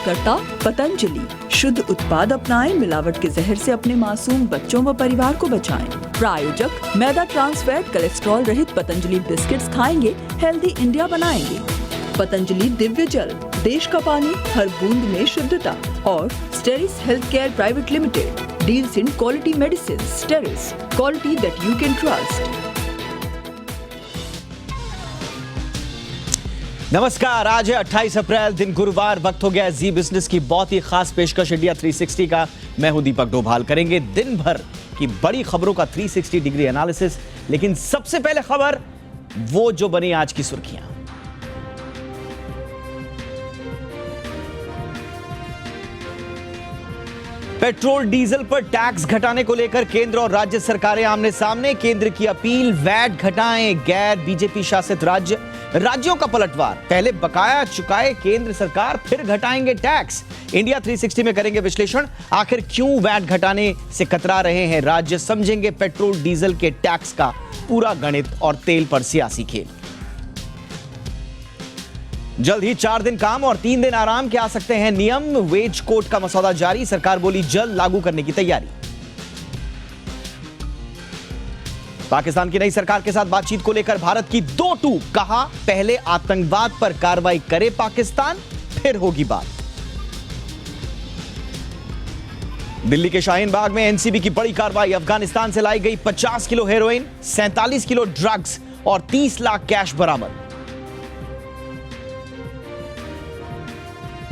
करता पतंजलि। शुद्ध उत्पाद अपनाएं, मिलावट के जहर से अपने मासूम बच्चों व परिवार को बचाएं। प्रायोजक मैदा, ट्रांस फैट, कोलेस्ट्रॉल रहित पतंजलि बिस्किट्स खाएंगे, हेल्दी इंडिया बनाएंगे। पतंजलि दिव्य जल, देश का पानी, हर बूंद में शुद्धता। और Steris health care private limited deals in quality medicine. Steris, quality that you can trust. नमस्कार, आज है 28 अप्रैल, दिन गुरुवार। वक्त हो गया जी बिजनेस की बहुत ही खास पेशकश इंडिया 360 का। मैं हूं दीपक डोभाल। करेंगे दिन भर की बड़ी खबरों का 360 डिग्री एनालिसिस। लेकिन सबसे पहले खबर वो जो बनी आज की सुर्खियां। पेट्रोल डीजल पर टैक्स घटाने को लेकर केंद्र और राज्य सरकारें आमने सामने। केंद्र की अपील, वैट घटाएं गैर बीजेपी शासित राज्य। राज्यों का पलटवार, पहले बकाया चुकाए केंद्र सरकार, फिर घटाएंगे टैक्स। इंडिया 360 में करेंगे विश्लेषण। आखिर क्यों वैट घटाने से कतरा रहे हैं राज्य, समझेंगे पेट्रोल डीजल के टैक्स का पूरा गणित और तेल पर सियासी खेल। जल्द ही 4 दिन काम और 3 दिन आराम के आ सकते हैं नियम। वेज कोड का मसौदा जारी, सरकार बोली जल्द लागू करने की तैयारी। पाकिस्तान की नई सरकार के साथ बातचीत को लेकर भारत की 2 टूक, कहा पहले आतंकवाद पर कार्रवाई करे पाकिस्तान, फिर होगी बात। दिल्ली के शाहीन बाग में एनसीबी की बड़ी कार्रवाई, अफगानिस्तान से लाई गई 50 किलो हेरोइन, 47 किलो ड्रग्स और 30 लाख कैश बरामद।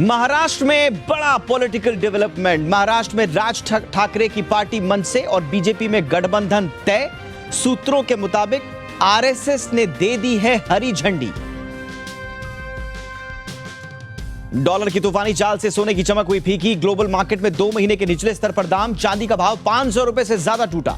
महाराष्ट्र में बड़ा पॉलिटिकल डेवलपमेंट। महाराष्ट्र में राज ठाकरे की पार्टी मनसे और बीजेपी में गठबंधन तय। सूत्रों के मुताबिक आरएसएस ने दे दी है हरी झंडी। डॉलर की तूफानी चाल से सोने की चमक हुई फीकी। ग्लोबल मार्केट में 2 महीने के निचले स्तर पर दाम। चांदी का भाव 500 रुपए से ज्यादा टूटा।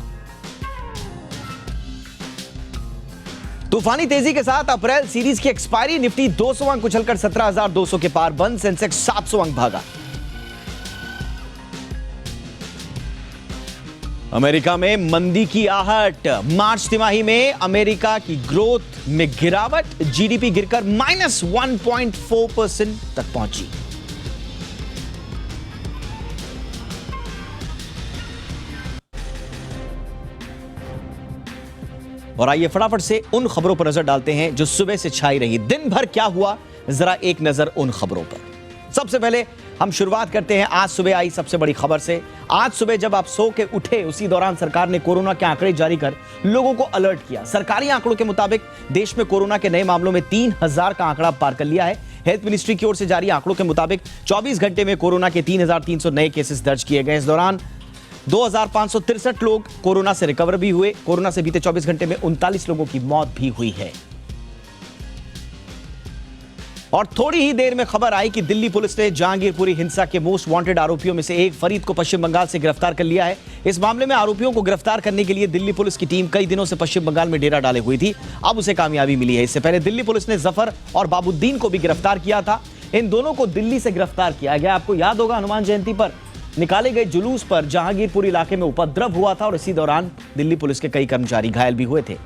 तूफानी तेजी के साथ अप्रैल सीरीज की एक्सपायरी, निफ्टी 200 अंक उछलकर 17,200 के पार बंद। सेंसेक्स 700 अंक भागा। अमेरिका में मंदी की आहट। मार्च तिमाही में अमेरिका की ग्रोथ में गिरावट। जीडीपी गिरकर -1.4% तक पहुंची। और आइए फटाफट से उन खबरों पर नजर डालते हैं जो सुबह से छाई रही। दिन भर क्या हुआ, जरा एक नजर उन खबरों पर। सबसे पहले हम शुरुआत करते हैं आज सुबह आई सबसे बड़ी खबर से। आज सुबह जब आप सो के उठे, उसी दौरान सरकार ने कोरोना के आंकड़े जारी कर लोगों को अलर्ट किया। सरकारी आंकड़ों के मुताबिक देश में कोरोना के नए मामलों में 3000 का आंकड़ा पार कर लिया है। हेल्थ मिनिस्ट्री की ओर से जारी आंकड़ों के मुताबिक 24 घंटे में कोरोना के 3300 नए केसेस दर्ज किए गए। इस दौरान 2563 लोग कोरोना से रिकवर भी हुए। कोरोना से बीते 24 घंटे में 39 लोगों की मौत भी हुई है। और थोड़ी ही देर में खबर आई कि दिल्ली पुलिस ने जहांगीरपुरी हिंसा के मोस्ट वांटेड आरोपियों में से एक फरीद को पश्चिम बंगाल से गिरफ्तार कर लिया है। इस मामले में आरोपियों को गिरफ्तार करने के लिए दिल्ली पुलिस की टीम कई दिनों से पश्चिम बंगाल में डेरा डाले हुई थी। अब उसे कामयाबी मिली है। इससे पहले दिल्ली पुलिस ने जफर और बाबुद्दीन को भी गिरफ्तार किया था। इन दोनों को दिल्ली से गिरफ्तार किया गया। आपको याद होगा, हनुमान जयंती पर निकाले गए जुलूस पर जहांगीरपुर इलाके में उपद्रव हुआ था और इसी दौरान दिल्ली पुलिस के कई कर्मचारी घायल भी हुए थे।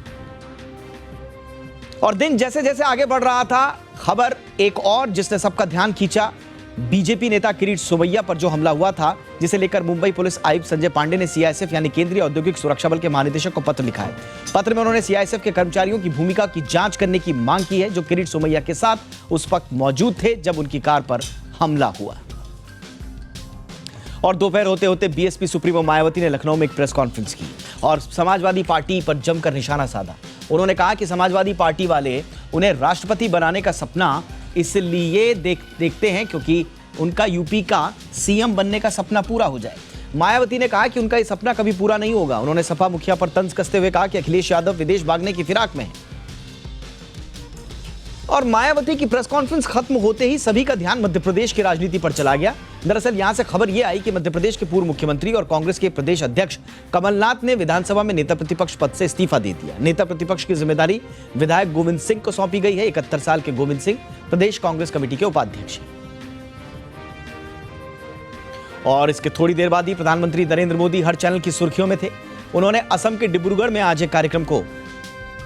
और दिन जैसे जैसे आगे बढ़ रहा था, खबर एक और जिसने सबका ध्यान खींचा, बीजेपी नेता किरीट सोमैया पर जो हमला हुआ था, जिसे लेकर मुंबई पुलिस आयुक्त संजय पांडे ने सीआईएसएफ यानी केंद्रीय औद्योगिक सुरक्षा बल के महानिदेशक को पत्र लिखा है। पत्र में उन्होंने सीआईएसएफ के कर्मचारियों की भूमिका की जांच करने की मांग की है, जो किरीट सोमैया के साथ उस वक्त मौजूद थे जब उनकी कार पर हमला हुआ। और दोपहर होते होते बीएसपी सुप्रीमो मायावती ने लखनऊ में एक प्रेस कॉन्फ्रेंस की और समाजवादी पार्टी पर जमकर निशाना साधा। उन्होंने कहा कि समाजवादी पार्टी वाले उन्हें राष्ट्रपति बनाने का सपना इसलिए देखते हैं क्योंकि उनका यूपी का सीएम बनने का सपना पूरा हो जाए। मायावती ने कहा कि उनका ये सपना कभी पूरा नहीं होगा। उन्होंने सपा मुखिया पर तंज कसते हुए कहा कि अखिलेश यादव विदेश भागने की फिराक में है। और मायावती की प्रेस कॉन्फ्रेंस खत्म होते ही सभी का ध्यान मध्य प्रदेश की राजनीति पर चला गया। दरअसल यहां से खबर यह आई कि मध्य प्रदेश के पूर्व मुख्यमंत्री और कांग्रेस के प्रदेश अध्यक्ष कमलनाथ ने विधानसभा में नेता प्रतिपक्ष पद से इस्तीफा दे दिया। नेता प्रतिपक्ष की जिम्मेदारी विधायक गोविंद सिंह को सौंपी गई है। 71 साल के गोविंद सिंह प्रदेश कांग्रेस कमेटी के उपाध्यक्ष हैं। और इसके थोड़ी देर बाद ही प्रधानमंत्री नरेंद्र मोदी हर चैनल की सुर्खियों में थे। उन्होंने असम के डिब्रूगढ़ में आज एक कार्यक्रम को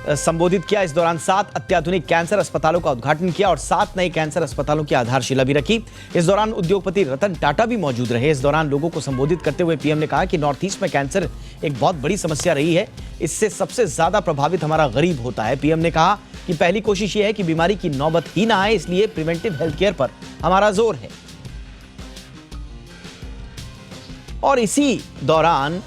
संबोधित किया। इस दौरान 7 अत्याधुनिक कैंसर अस्पतालों का उद्घाटन किया और 7 नए कैंसर अस्पतालों की आधारशिला भी रखी। इस दौरान उद्योगपति रतन टाटा भी मौजूद रहे। इस दौरान लोगों को संबोधित करते हुए पीएम ने कहा कि नॉर्थ ईस्ट में कैंसर एक बहुत बड़ी समस्या रही है, इससे सबसे ज्यादा प्रभावित हमारा गरीब होता है। पीएम ने कहा कि पहली कोशिश यह है कि बीमारी की नौबत ही ना आए, इसलिए प्रिवेंटिव हेल्थ केयर पर हमारा जोर है। और इसी दौरान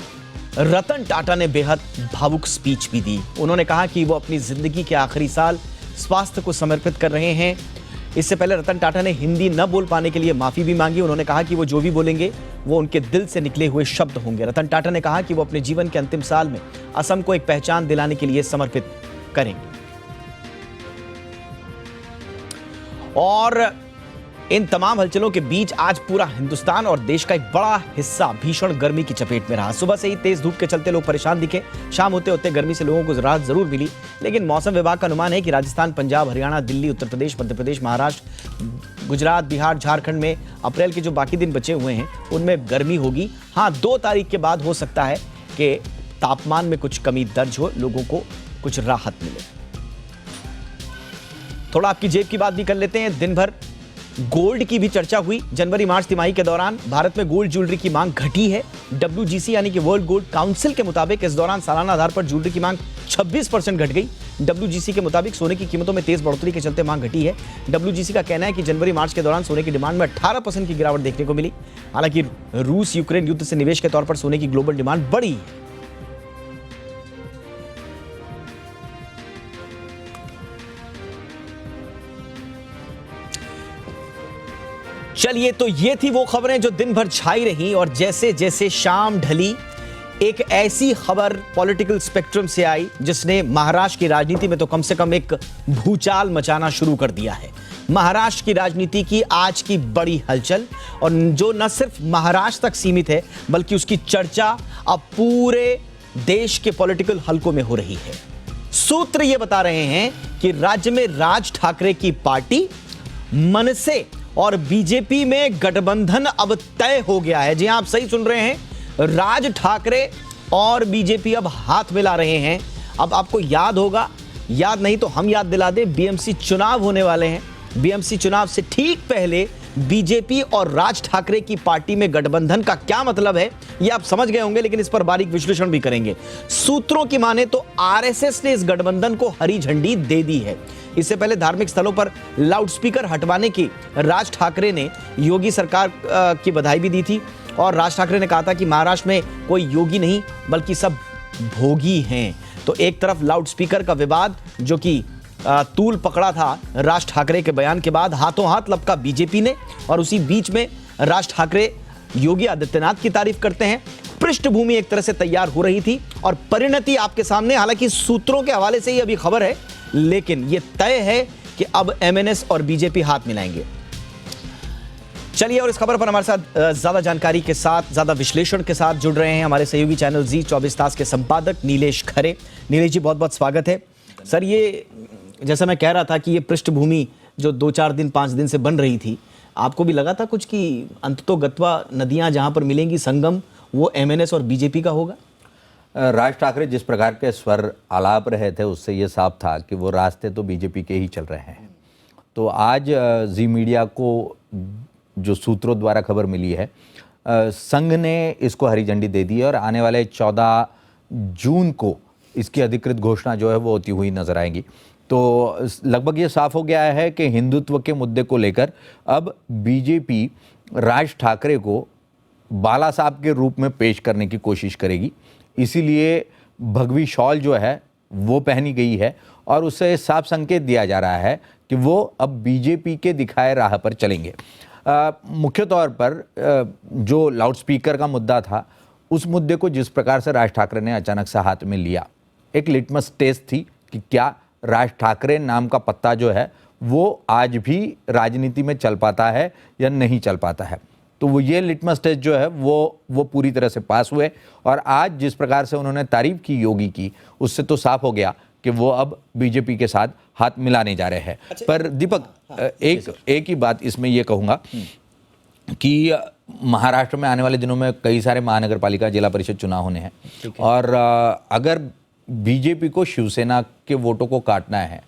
रतन टाटा ने बेहद भावुक स्पीच भी दी। उन्होंने कहा कि वो अपनी जिंदगी के आखिरी साल स्वास्थ्य को समर्पित कर रहे हैं। इससे पहले रतन टाटा ने हिंदी न बोल पाने के लिए माफी भी मांगी। उन्होंने कहा कि वो जो भी बोलेंगे वो उनके दिल से निकले हुए शब्द होंगे। रतन टाटा ने कहा कि वो अपने जीवन के अंतिम साल में असम को एक पहचान दिलाने के लिए समर्पित करेंगे। और इन तमाम हलचलों के बीच आज पूरा हिंदुस्तान और देश का एक बड़ा हिस्सा भीषण गर्मी की चपेट में रहा। सुबह से ही तेज धूप के चलते लोग परेशान दिखे। शाम होते होते गर्मी से लोगों को राहत जरूर मिली, लेकिन मौसम विभाग का अनुमान है कि राजस्थान, पंजाब, हरियाणा, दिल्ली, उत्तर प्रदेश, मध्य प्रदेश, महाराष्ट्र, गुजरात, बिहार, झारखंड में अप्रैल के जो बाकी दिन बचे हुए हैं उनमें गर्मी होगी। हाँ, 2 तारीख के बाद हो सकता है कि तापमान में कुछ कमी दर्ज हो, लोगों को कुछ राहत मिले। थोड़ा आपकी जेब की बात भी कर लेते हैं। दिन भर गोल्ड की भी चर्चा हुई। जनवरी मार्च तिमाही के दौरान भारत में गोल्ड ज्वेलरी की मांग घटी है। WGC यानी कि वर्ल्ड गोल्ड काउंसिल के मुताबिक इस दौरान सालाना आधार पर ज्वेलरी की मांग 26% घट गई। WGC के मुताबिक सोने की कीमतों में तेज बढ़ोतरी के चलते मांग घटी है। WGC का कहना है कि जनवरी मार्च के दौरान सोने की डिमांड में 18% की गिरावट देखने को मिली। हालांकि रूस यूक्रेन युद्ध से निवेश के तौर पर सोने की ग्लोबल डिमांड बढ़ी है। चलिए, तो ये थी वो खबरें जो दिन भर छाई रही और जैसे जैसे शाम ढली एक ऐसी खबर पॉलिटिकल स्पेक्ट्रम से आई जिसने महाराष्ट्र की राजनीति में तो कम से कम एक भूचाल मचाना शुरू कर दिया है। महाराष्ट्र की राजनीति की आज की बड़ी हलचल, और जो न सिर्फ महाराष्ट्र तक सीमित है बल्कि उसकी चर्चा अब पूरे देश के पॉलिटिकल हलकों में हो रही है। सूत्र ये बता रहे हैं कि राज्य में राज ठाकरे की पार्टी मनसे और बीजेपी में गठबंधन अब तय हो गया है। जी हां, आप सही सुन रहे हैं, राज ठाकरे और बीजेपी अब हाथ मिला रहे हैं। अब आपको याद होगा, याद नहीं तो हम याद दिला दें, बीएमसी चुनाव होने वाले हैं। बीएमसी चुनाव से ठीक पहले बीजेपी और राज ठाकरे की पार्टी में गठबंधन का क्या मतलब है ये आप समझ गए होंगे, लेकिन इस पर बारीक विश्लेषण भी करेंगे। सूत्रों की माने तो आरएसएस ने इस गठबंधन को हरी झंडी दे दी है। इससे पहले धार्मिक स्थलों पर लाउडस्पीकर हटवाने की राज ठाकरे ने योगी सरकार की बधाई भी दी थी, और राज ठाकरे ने कहा था कि महाराष्ट्र में कोई योगी नहीं बल्कि सब भोगी हैं। तो एक तरफ लाउडस्पीकर का विवाद जो कि तूल पकड़ा था राज ठाकरे के बयान के बाद, हाथों हाथ लपका बीजेपी ने, और उसी बीच में राज ठाकरे योगी आदित्यनाथ की तारीफ करते हैं। पृष्ठभूमि एक तरह से तैयार हो रही थी और परिणति आपके सामने, हालांकि सूत्रों के हवाले से ही अभी खबर है, लेकिन यह तय है कि अब एमएनएस और बीजेपी हाथ मिलाएंगे। चलिए, और इस खबर पर हमारे साथ ज्यादा जानकारी के साथ, ज्यादा विश्लेषण के साथ जुड़ रहे हैं हमारे सहयोगी चैनल जी 24 तास के संपादक नीलेश खरे। नीलेश जी, बहुत बहुत स्वागत है। सर, ये जैसा मैं कह रहा था कि ये पृष्ठभूमि जो 2-4 दिन 5 दिन से बन रही थी, आपको भी लगा था कुछ कि अंततो गत्वा नदियां जहां पर मिलेंगी, संगम वो एमएनएस और बीजेपी का होगा? राज ठाकरे जिस प्रकार के स्वर आलाप रहे थे उससे ये साफ था कि वो रास्ते तो बीजेपी के ही चल रहे हैं। तो आज जी मीडिया को जो सूत्रों द्वारा खबर मिली है, संघ ने इसको हरी झंडी दे दी है और आने वाले 14 जून को इसकी अधिकृत घोषणा जो है वो होती हुई नजर आएगी। तो लगभग ये साफ हो गया है कि हिंदुत्व के मुद्दे को लेकर अब बीजेपी राज ठाकरे को बाला साहब के रूप में पेश करने की कोशिश करेगी। इसीलिए भगवी शॉल जो है वो पहनी गई है और उससे साफ संकेत दिया जा रहा है कि वो अब बीजेपी के दिखाए राह पर चलेंगे। मुख्य तौर पर जो लाउडस्पीकर का मुद्दा था, उस मुद्दे को जिस प्रकार से राज ठाकरे ने अचानक से हाथ में लिया, एक लिटमस टेस्ट थी कि क्या राज ठाकरे नाम का पत्ता जो है वो आज भी राजनीति में चल पाता है या नहीं चल पाता है। तो वो ये लिटमस टेस्ट जो है वो पूरी तरह से पास हुए, और आज जिस प्रकार से उन्होंने तारीफ की योगी की, उससे तो साफ हो गया कि वो अब बीजेपी के साथ हाथ मिलाने जा रहे हैं। पर दीपक, एक ही बात इसमें ये कहूँगा कि महाराष्ट्र में आने वाले दिनों में कई सारे महानगर पालिका जिला परिषद चुनाव होने हैं, और अगर बीजेपी को शिवसेना के वोटों को काटना है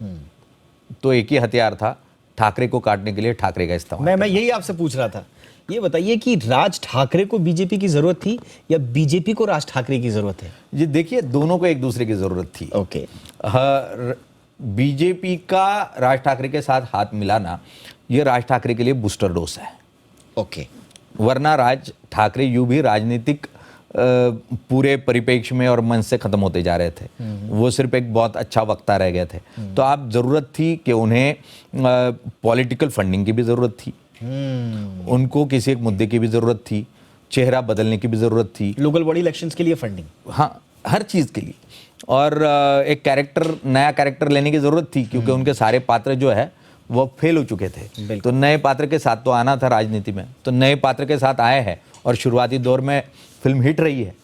तो एक ही हथियार था, ठाकरे को काटने के लिए ठाकरे का इस्तेमाल। मैं यही आपसे पूछ रहा था। ये बताइए कि राज ठाकरे को बीजेपी की जरूरत थी या बीजेपी को राज ठाकरे की जरूरत है? जी देखिए, दोनों को एक दूसरे की जरूरत थी। ओके। बीजेपी का राज ठाकरे के साथ हाथ मिलाना ये राज ठाकरे के लिए बूस्टर डोज है। ओके। वरना राज ठाकरे यूं भी राजनीतिक पूरे परिप्रेक्ष्य में और मंच से खत्म होते जा रहे थे। वो सिर्फ एक बहुत अच्छा वक्ता रह गए थे। तो आप जरूरत थी कि उन्हें पॉलिटिकल फंडिंग की भी जरूरत थी, उनको किसी एक मुद्दे की भी जरूरत थी, चेहरा बदलने की भी जरूरत थी, लोकल बॉडी इलेक्शंस के लिए फंडिंग, हाँ हर चीज के लिए। और एक कैरेक्टर, नया कैरेक्टर लेने की जरूरत थी क्योंकि उनके सारे पात्र जो है वो फेल हो चुके थे। तो नए पात्र के साथ तो आना था राजनीति में, तो नए पात्र के साथ आए हैं और शुरुआती दौर में फिल्म हिट रही है।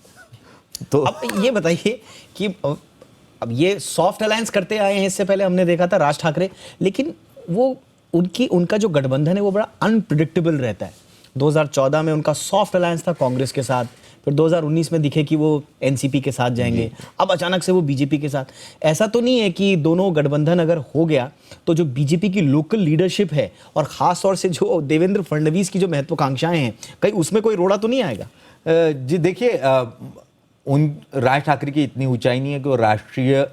तो अब ये बताइए कि अब ये सॉफ्ट अलायंस करते आए हैं, इससे पहले हमने देखा था राज ठाकरे, लेकिन वो उनका जो गठबंधन है वो बड़ा अनप्रिडिक्टेबल रहता है। 2014 में उनका सॉफ्ट अलायंस था कांग्रेस के साथ, फिर 2019 में दिखे कि वो एनसीपी के साथ जाएंगे, अब अचानक से वो बीजेपी के साथ। ऐसा तो नहीं है कि दोनों गठबंधन अगर हो गया तो जो बीजेपी की लोकल लीडरशिप है और खास तौर से जो देवेंद्र फडणवीस की जो महत्वाकांक्षाएं हैं, कहीं उसमें कोई रोड़ा तो नहीं आएगा? जी देखिए, उन राज ठाकरे की इतनी ऊंचाई नहीं है कि वो राष्ट्रीय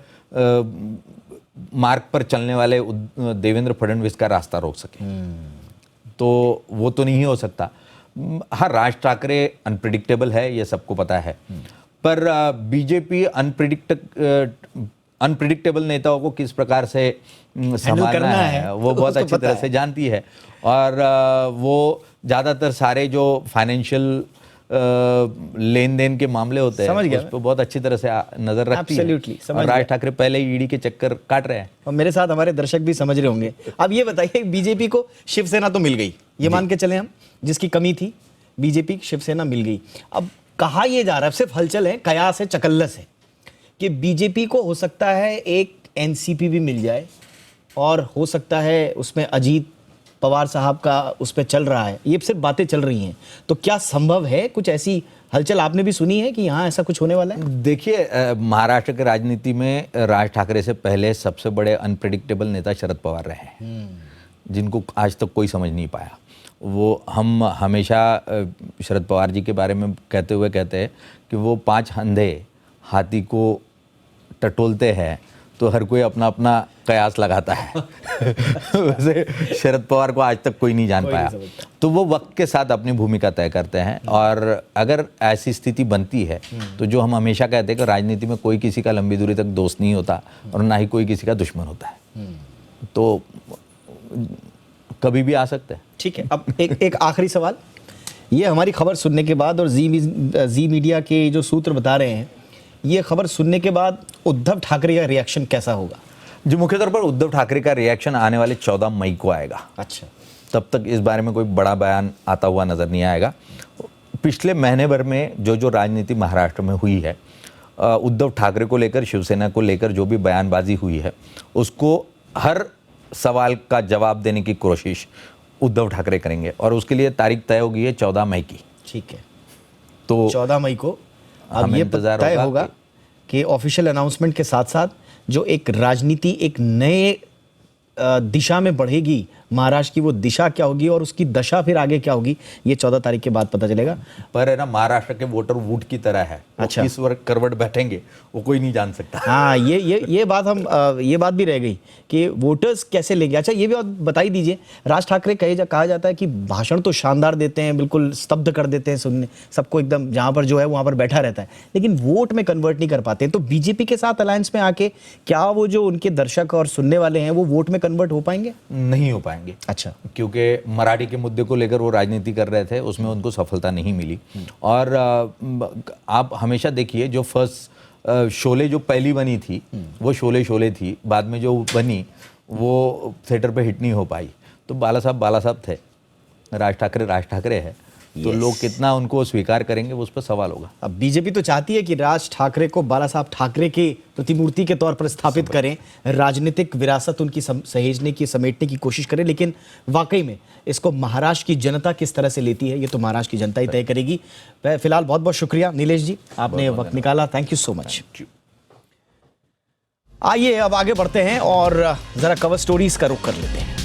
मार्ग पर चलने वाले देवेंद्र फडणवीस का रास्ता रोक सके। तो वो तो नहीं हो सकता। हाँ, राज ठाकरे अनप्रिडिक्टेबल है, ये सबको पता है, पर बीजेपी अनप्रिडिक्टेबल नेताओं को किस प्रकार से संभालना है वो बहुत अच्छी तरह से जानती है। और वो ज़्यादातर सारे जो फाइनेंशियल लेन देन के मामले होते हैं उस पर बहुत अच्छी तरह से नजर रखती है। और राज ठाकरे पहले ईडी के चक्कर काट रहे हैं। और मेरे साथ हमारे दर्शक भी समझ रहे होंगे। अब ये बताइए, बीजेपी को शिवसेना तो मिल गई, ये मान के चले हम, जिसकी कमी थी बीजेपी शिवसेना मिल गई। अब कहा यह जा रहा है, सिर्फ हलचल है, कयास है, चकल्लस है, कि बीजेपी को हो सकता है एक एनसीपी भी मिल जाए और हो सकता है उसमें अजीत पवार साहब का उस पर चल रहा है। ये सिर्फ बातें चल रही हैं, तो क्या संभव है कुछ ऐसी हलचल आपने भी सुनी है कि यहाँ ऐसा कुछ होने वाला है? देखिए, महाराष्ट्र की राजनीति में राज ठाकरे से पहले सबसे बड़े अनप्रेडिक्टेबल नेता शरद पवार रहे हैं, जिनको आज तक कोई समझ नहीं पाया। वो हम हमेशा शरद पवार जी के बारे में कहते हुए कहते हैं कि वो 5 अंधे हाथी को टटोलते हैं तो हर कोई अपना अपना कयास लगाता है। वैसे शरद पवार को आज तक कोई नहीं जान पाया। तो वो वक्त के साथ अपनी भूमिका तय करते हैं। और अगर ऐसी स्थिति बनती है तो जो हम हमेशा कहते हैं कि राजनीति में कोई किसी का लंबी दूरी तक दोस्त नहीं होता और ना ही कोई किसी का दुश्मन होता है, तो कभी भी आ सकते हैं। ठीक है, अब एक आखिरी सवाल, ये हमारी खबर सुनने के बाद और जी मीडिया के जो सूत्र बता रहे हैं, ये खबर सुनने के बाद उद्धव ठाकरे का रिएक्शन कैसा होगा? जी, मुख्य तौर पर उद्धव ठाकरे का रिएक्शन आने वाले 14 मई को आएगा। अच्छा, तब तक इस बारे में कोई बड़ा बयान आता हुआ नजर नहीं आएगा। पिछले महीने भर में जो राजनीति महाराष्ट्र में हुई है, उद्धव ठाकरे को लेकर, शिवसेना को लेकर जो भी बयानबाजी हुई है, उसको हर सवाल का जवाब देने की कोशिश उद्धव ठाकरे करेंगे। और उसके लिए तारीख तय होगी है 14 मई की। ठीक है, तो 14 मई को अब ये तय होगा कि ऑफिशियल अनाउंसमेंट के साथ साथ जो एक राजनीति एक नए दिशा में बढ़ेगी महाराष्ट्र की, वो दिशा क्या होगी और उसकी दशा फिर आगे क्या होगी, ये 14 तारीख के बाद पता चलेगा। पर है ना, महाराष्ट्र के वोटर वोट की तरह है। अच्छा, किस वर्ग करवट बैठेंगे वो कोई नहीं जान सकता। हाँ, ये बात हम ये बात भी रह गई कि वोटर्स कैसे लेंगे। अच्छा, ये भी बात बता ही दीजिए, राज ठाकरे कहा जाता है कि भाषण तो शानदार देते हैं, बिल्कुल स्तब्ध कर देते हैं, सुनने सबको एकदम, जहाँ पर जो है वहाँ पर बैठा रहता है, लेकिन वोट में कन्वर्ट नहीं कर पाते। तो बीजेपी के साथ अलायंस में आके क्या वो जो उनके दर्शक और सुनने वाले हैं वो वोट में कन्वर्ट हो पाएंगे? नहीं हो पाएंगे। अच्छा, क्योंकि मराठी के मुद्दे को लेकर वो राजनीति कर रहे थे, उसमें उनको सफलता नहीं मिली। और आप हमेशा देखिए, जो फर्स्ट शोले जो पहली बनी थी वो शोले थी, बाद में जो बनी वो थिएटर पे हिट नहीं हो पाई। तो बाला साहब थे, राज ठाकरे है, तो लोग कितना उनको स्वीकार करेंगे वो उस पर सवाल होगा। अब बीजेपी तो चाहती है कि राज ठाकरे को बाला साहब ठाकरे के प्रतिमूर्ति के तौर पर स्थापित करें, राजनीतिक विरासत उनकी सहेजने की, समेटने की कोशिश करें, लेकिन वाकई में इसको महाराष्ट्र की जनता किस तरह से लेती है ये तो महाराष्ट्र की जनता ही तय करेगी। फिलहाल बहुत बहुत शुक्रिया नीलेश जी, आपने वक्त निकाला, थैंक यू सो मच। आइए अब आगे बढ़ते हैं और जरा कवर स्टोरीज का रुख कर लेते हैं।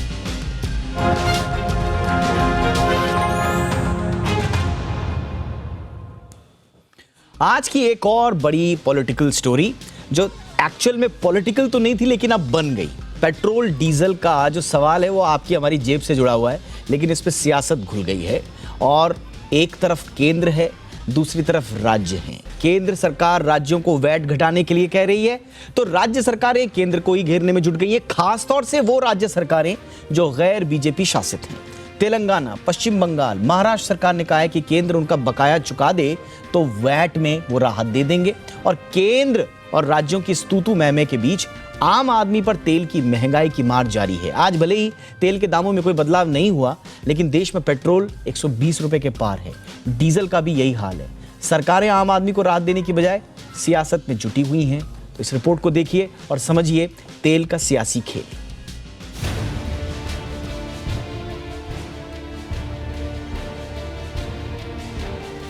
आज की एक और बड़ी पॉलिटिकल स्टोरी जो एक्चुअल में पॉलिटिकल तो नहीं थी लेकिन अब बन गई। पेट्रोल डीजल का जो सवाल है वो आपकी हमारी जेब से जुड़ा हुआ है, लेकिन इस पे सियासत घुल गई है और एक तरफ केंद्र है, दूसरी तरफ राज्य हैं। केंद्र सरकार राज्यों को वैट घटाने के लिए कह रही है तो राज्य सरकारें केंद्र को ही घेरने में जुट गई है, खासतौर से वो राज्य सरकारें जो गैर बीजेपी शासित हैं। तेलंगाना, पश्चिम बंगाल, महाराष्ट्र सरकार ने कहा है कि केंद्र उनका बकाया चुका दे तो वैट में वो राहत दे देंगे। और केंद्र और राज्यों की स्तुतु महमे के बीच आम आदमी पर तेल की महंगाई की मार जारी है। आज भले ही तेल के दामों में कोई बदलाव नहीं हुआ, लेकिन देश में पेट्रोल 120 रुपए के पार है। डीजल का भी यही हाल है। सरकारें आम आदमी को राहत देने की बजाय सियासत में जुटी हुई हैं। तो इस रिपोर्ट को देखिए और समझिए तेल का सियासी खेल।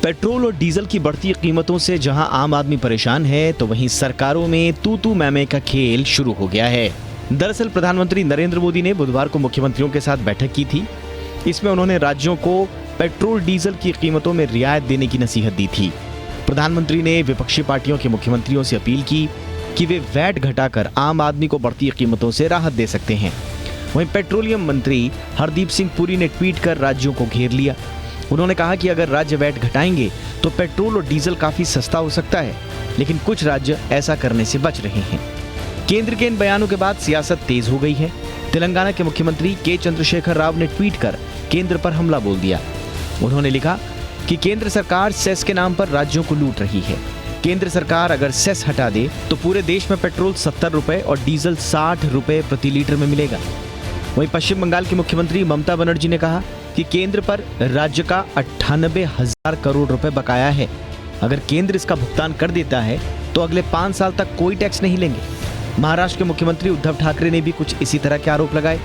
पेट्रोल और डीजल की बढ़ती कीमतों से जहां आम आदमी परेशान है, तो वहीं सरकारों में तू मैमे का खेल शुरू हो गया है। दरअसल प्रधानमंत्री नरेंद्र मोदी ने बुधवार को मुख्यमंत्रियों के साथ बैठक की थी। इसमें उन्होंने राज्यों को पेट्रोल डीजल की कीमतों में रियायत देने की नसीहत दी थी। प्रधानमंत्री ने विपक्षी पार्टियों के मुख्यमंत्रियों से अपील की कि वे वैट घटाकर आम आदमी को बढ़ती कीमतों से राहत दे सकते हैं। वहीं पेट्रोलियम मंत्री हरदीप सिंह पुरी ने ट्वीट कर राज्यों को घेर लिया। उन्होंने कहा कि अगर राज्य वैट घटाएंगे तो पेट्रोल और डीजल काफी सस्ता हो सकता है, लेकिन कुछ राज्य ऐसा करने से बच रहे हैं। केंद्र के इन बयानों के बाद सियासत तेज हो गई है। तेलंगाना के मुख्यमंत्री के चंद्रशेखर राव ने ट्वीट कर केंद्र पर हमला बोल दिया। उन्होंने लिखा कि केंद्र सरकार सेस के नाम पर राज्यों को लूट रही है। केंद्र सरकार अगर सेस हटा दे तो पूरे देश में पेट्रोल 70 रुपए और डीजल 60 रुपए प्रति लीटर में मिलेगा। वहीं पश्चिम बंगाल की मुख्यमंत्री ममता बनर्जी ने कहा कि केंद्र पर राज्य का 98,000 करोड़ रुपए बकाया है। अगर केंद्र इसका भुगतान कर देता है तो अगले 5 साल तक कोई टैक्स नहीं लेंगे। महाराष्ट्र के मुख्यमंत्री उद्धव ठाकरे ने भी कुछ इसी तरह के आरोप लगाए।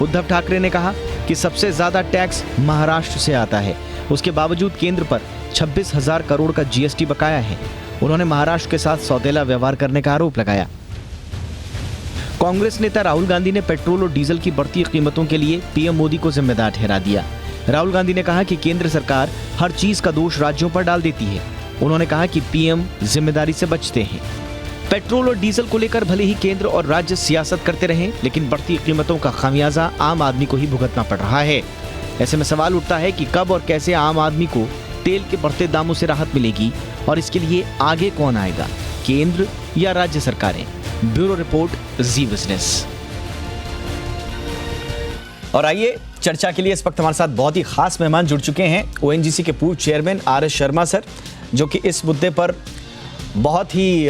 उद्धव ठाकरे ने कहा कि सबसे ज्यादा टैक्स महाराष्ट्र से आता है, उसके बावजूद केंद्र पर 26,000 करोड़ का जीएसटी बकाया है। उन्होंने महाराष्ट्र के साथ सौतेला व्यवहार करने का आरोप लगाया। कांग्रेस नेता राहुल गांधी ने पेट्रोल और डीजल की बढ़ती कीमतों के लिए पीएम मोदी को जिम्मेदार ठहरा दिया। राहुल गांधी ने कहा कि केंद्र सरकार हर चीज का दोष राज्यों पर डाल देती है। उन्होंने कहा कि पीएम जिम्मेदारी से बचते हैं। पेट्रोल और डीजल को लेकर भले ही केंद्र और राज्य सियासत करते रहें, लेकिन बढ़ती कीमतों का खामियाजा आम आदमी को ही भुगतना पड़ रहा है। ऐसे में सवाल उठता है कि कब और कैसे आम आदमी को तेल के बढ़ते दामों से राहत मिलेगी और इसके लिए आगे कौन आएगा, केंद्र या राज्य सरकारें। ब्यूरो रिपोर्ट, जी बिजनेस। और आइए चर्चा के लिए इस वक्त हमारे साथ बहुत ही खास मेहमान जुड़ चुके हैं। ओएनजीसी के पूर्व चेयरमैन आर.एस. शर्मा सर, जो कि इस मुद्दे पर बहुत ही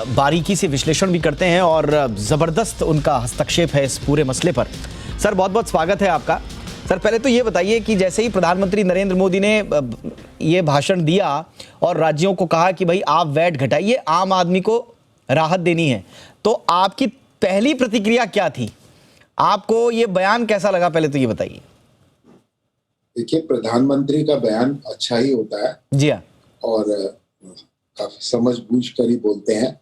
बारीकी से विश्लेषण भी करते हैं और जबरदस्त उनका हस्तक्षेप है इस पूरे मसले पर। सर बहुत बहुत स्वागत है आपका। सर पहले तो ये बताइए कि जैसे ही प्रधानमंत्री नरेंद्र मोदी ने ये भाषण दिया और राज्यों को कहा कि भाई आप वैट घटाइए, आम आदमी को राहत देनी है, तो आपकी पहली प्रतिक्रिया क्या थी? आपको ये बयान कैसा लगा, पहले तो ये बताइए। देखिए, प्रधानमंत्री का बयान अच्छा ही होता है जी हाँ, और काफी समझबूझ कर ही बोलते हैं।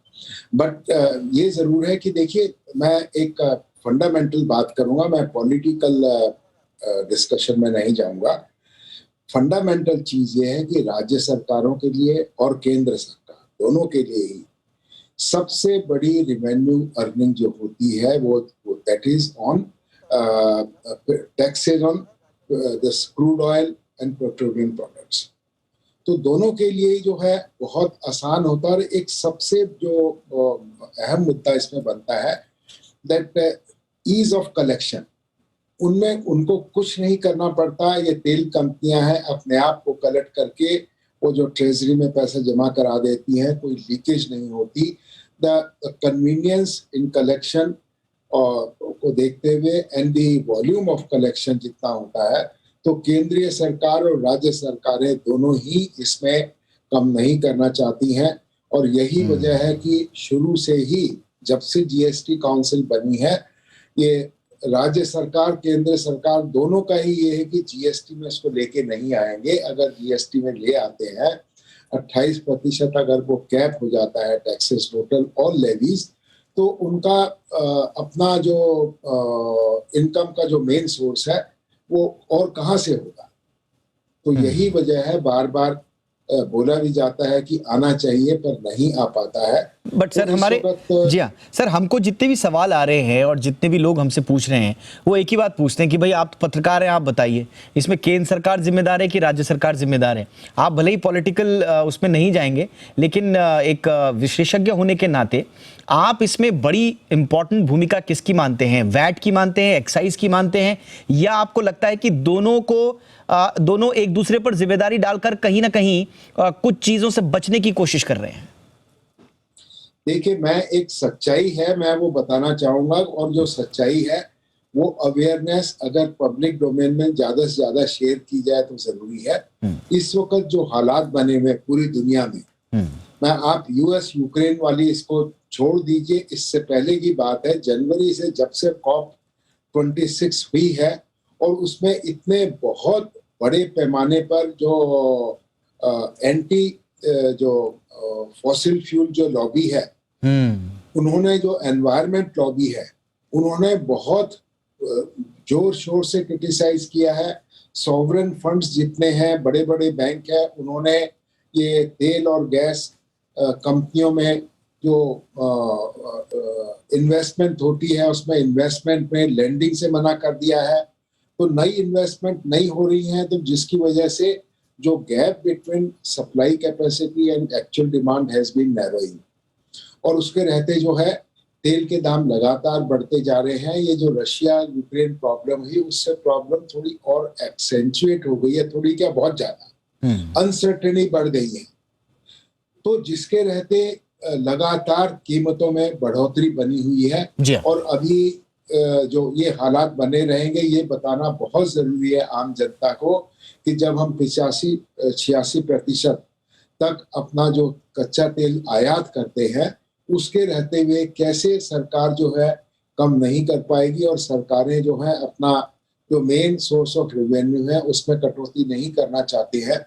बट ये जरूर है कि देखिए, मैं एक फंडामेंटल बात करूंगा, मैं पॉलिटिकल डिस्कशन में नहीं जाऊंगा। फंडामेंटल चीज ये है कि राज्य सरकारों के लिए और केंद्र सरकार दोनों के लिए ही सबसे बड़ी रेवेन्यू अर्निंग जो होती है वो that is on taxes on this crude oil and petroleum products. तो दोनों के लिए जो है बहुत आसान होता है। और एक सबसे जो अहम मुद्दा इसमें बनता है दैट ईज ऑफ कलेक्शन, उनमें उनको कुछ नहीं करना पड़ता। ये तेल कंपनियां हैं, अपने आप को कलेक्ट करके वो जो ट्रेजरी में पैसे जमा करा देती हैं, कोई लीकेज नहीं होती। द कन्वीनियंस इन कलेक्शन को देखते हुए and the volume of collection जितना होता है, तो केंद्रीय सरकार और राज्य सरकारें दोनों ही इसमें कम नहीं करना चाहती हैं। और यही वजह है कि शुरू से ही, जब से जीएसटी काउंसिल बनी है, ये राज्य सरकार केंद्र सरकार दोनों का ही ये है कि जीएसटी में इसको लेके नहीं आएंगे। अगर जीएसटी में ले आते हैं 28% अगर वो कैप हो जाता है टैक्सेस टोटल और लेवीज, तो उनका अपना जो इनकम का जो मेन सोर्स है वो और कहाँ से होगा। तो यही वजह है, बार बार बोला भी जाता है कि आना चाहिए पर नहीं आ पाता है। बट सर हमारे जी हाँ सर, हमको जितने भी सवाल आ रहे हैं और जितने भी लोग हमसे पूछ रहे हैं वो एक ही बात पूछते हैं कि भाई आप तो पत्रकार हैं, आप बताइए इसमें केंद्र सरकार जिम्मेदार है कि राज्य सरकार जिम्मेदार है। आप भले ही पॉलिटिकल उसमें नहीं जाएंगे, लेकिन एक विशेषज्ञ होने के नाते आप इसमें बड़ी इंपॉर्टेंट भूमिका किसकी मानते हैं? वैट की मानते हैं, एक्साइज की मानते हैं, या आपको लगता है कि दोनों एक दूसरे पर जिम्मेदारी डालकर कहीं ना कहीं कुछ चीजों से बचने की कोशिश कर रहे हैं? देखिए, मैं एक सच्चाई है मैं वो बताना चाहूंगा, और जो सच्चाई है वो अवेयरनेस अगर पब्लिक डोमेन में ज्यादा से ज्यादा शेयर की जाए तो जरूरी है। इस वक्त जो हालात बने हुए पूरी दुनिया में, मैं आप यूएस यूक्रेन वाली इसको छोड़ दीजिए, इससे पहले की बात है, जनवरी से जब से COP26 हुई है और उसमें इतने बहुत बड़े पैमाने पर जो एंटी जो फॉसिल फ्यूल जो लॉबी है, उन्होंने जो एनवायरमेंट लॉबी है उन्होंने बहुत जोर शोर से क्रिटिसाइज किया है। सॉवरेन फंड्स जितने हैं, बड़े बड़े बैंक हैं, उन्होंने ये तेल और गैस कंपनियों में जो इन्वेस्टमेंट होती है उसमें इन्वेस्टमेंट में लेंडिंग से मना कर दिया है। तो नई इन्वेस्टमेंट नहीं हो रही है, तो जिसकी वजह से जो gap between supply capacity and actual demand has been narrowing, और उसके रहते जो है तेल के दाम लगातार बढ़ते जा रहे हैं। ये जो रशिया यूक्रेन प्रॉब्लम हुई उससे प्रॉब्लम थोड़ी और एक्सेंचुएट हो गई है, थोड़ी क्या बहुत ज्यादा अनसर्टेनिटी बढ़ गई है। तो जिसके रहते लगातार कीमतों में बढ़ोतरी बनी हुई है, और अभी जो ये हालात बने रहेंगे ये बताना बहुत जरूरी है आम जनता को कि जब हम 85-86% तक अपना जो कच्चा तेल आयात करते हैं उसके रहते हुए कैसे सरकार जो है कम नहीं कर पाएगी, और सरकारें जो है अपना जो मेन सोर्स ऑफ रेवेन्यू है उसमें कटौती नहीं करना चाहती है।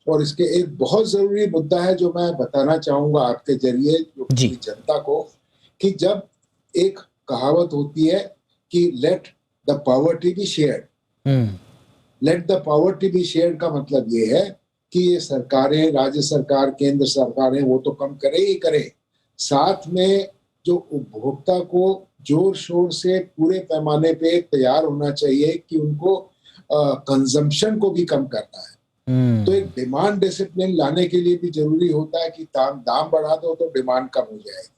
और इसके एक बहुत जरूरी मुद्दा है जो मैं बताना चाहूंगा आपके जरिए पूरी जनता को, कि जब एक कहावत होती है कि let the poverty be shared, let the poverty be shared का मतलब ये है कि ये सरकारें, राज्य सरकार, केंद्र सरकारें वो तो कम करे ही करे, साथ में जो उपभोक्ता को जोर शोर से पूरे पैमाने पे तैयार होना चाहिए कि उनको कंजम्पशन को भी कम करना है। तो एक डिमांड डिसिप्लिन लाने के लिए भी जरूरी होता है कि दाम बढ़ा दो तो डिमांड कम हो जाएगी।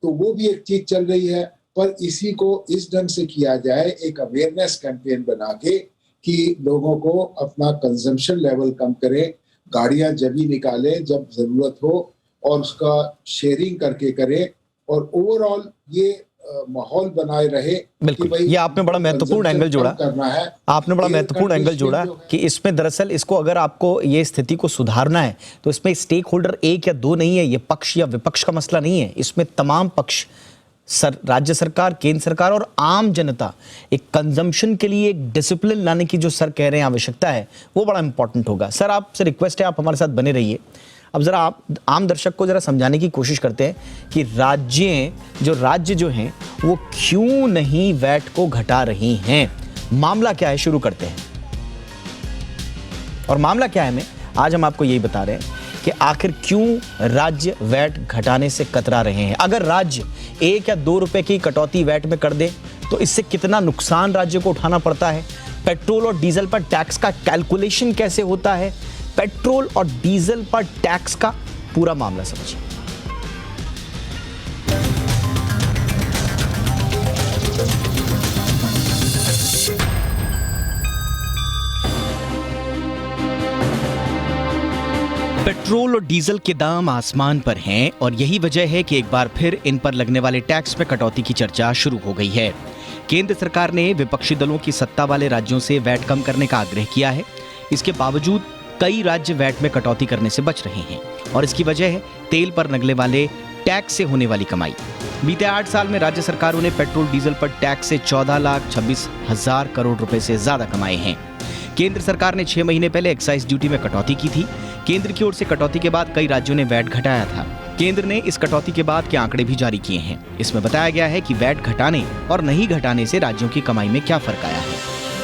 तो वो भी एक चीज चल रही है, पर इसी को इस ढंग से किया जाए, एक अवेयरनेस कैंपेन बना के कि लोगों को अपना कंजम्पशन लेवल कम करें, गाड़ियां जब ही निकाले जब जरूरत हो और उसका शेयरिंग करके करें, और ओवरऑल ये माहौल बनाए रहे। बिल्कुल, ये आपने बड़ा महत्वपूर्ण एंगल जोड़ा, आपने बड़ा महत्वपूर्ण एंगल जोड़ा कि इसमें दरअसल इसको अगर आपको ये स्थिति को सुधारना है तो इसमें स्टेक होल्डर एक या दो नहीं है, ये पक्ष या विपक्ष का मसला नहीं है, इसमें तमाम पक्ष, राज्य सरकार, केंद्र सरकार और आम जनता, एक कंजम्पशन के लिए एक डिसिप्लिन लाने की जो सर कह रहे हैं आवश्यकता है वो बड़ा इंपॉर्टेंट होगा। सर आपसे रिक्वेस्ट है आप हमारे साथ बने रहिए। अब जरा आप आम दर्शक को जरा समझाने की कोशिश करते हैं कि राज्य जो हैं वो क्यों नहीं वैट को घटा रही हैं, मामला क्या है, शुरू करते हैं। और मामला क्या है में आज हम आपको यही बता रहे हैं कि आखिर क्यों राज्य वैट घटाने से कतरा रहे हैं। अगर राज्य 1 या 2 रुपए की कटौती वैट में कर दे तो इससे कितना नुकसान राज्य को उठाना पड़ता है, पेट्रोल और डीजल पर टैक्स का कैलकुलेशन कैसे होता है, पेट्रोल और डीजल पर टैक्स का पूरा मामला समझिए। पेट्रोल और डीजल के दाम आसमान पर हैं और यही वजह है कि एक बार फिर इन पर लगने वाले टैक्स में कटौती की चर्चा शुरू हो गई है। केंद्र सरकार ने विपक्षी दलों की सत्ता वाले राज्यों से वैट कम करने का आग्रह किया है। इसके बावजूद कई राज्य वैट में कटौती करने से बच रहे हैं और इसकी वजह है तेल पर लगने वाले टैक्स से होने वाली कमाई। बीते 8 साल में राज्य सरकारों ने पेट्रोल डीजल पर टैक्स से 14,26,000 करोड़ रुपए से ज्यादा कमाए हैं। केंद्र सरकार ने 6 महीने पहले एक्साइज ड्यूटी में कटौती की थी। केंद्र की ओर से कटौती के बाद कई राज्यों ने वैट घटाया था। केंद्र ने इस कटौती के बाद के आंकड़े भी जारी किए हैं। इसमें बताया गया है कि वैट घटाने और नहीं घटाने से राज्यों की कमाई में क्या फर्क आया है।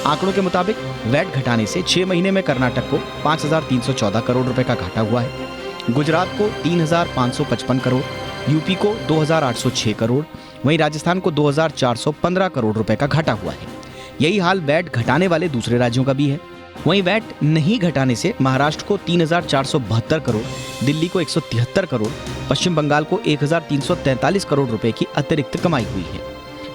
आंकड़ों के मुताबिक वैट घटाने से 6 महीने में कर्नाटक को 5,314 करोड़ रुपए का घाटा हुआ है, गुजरात को 3,555 करोड़, यूपी को 2,806 करोड़, वहीं राजस्थान को 2,415 करोड़ रुपए का घाटा हुआ है। यही हाल वैट घटाने वाले दूसरे राज्यों का भी है। वहीं वैट नहीं घटाने से महाराष्ट्र को 3,472 करोड़, दिल्ली को 173 करोड़, पश्चिम बंगाल को 1,343 करोड़ रुपए की अतिरिक्त कमाई हुई है।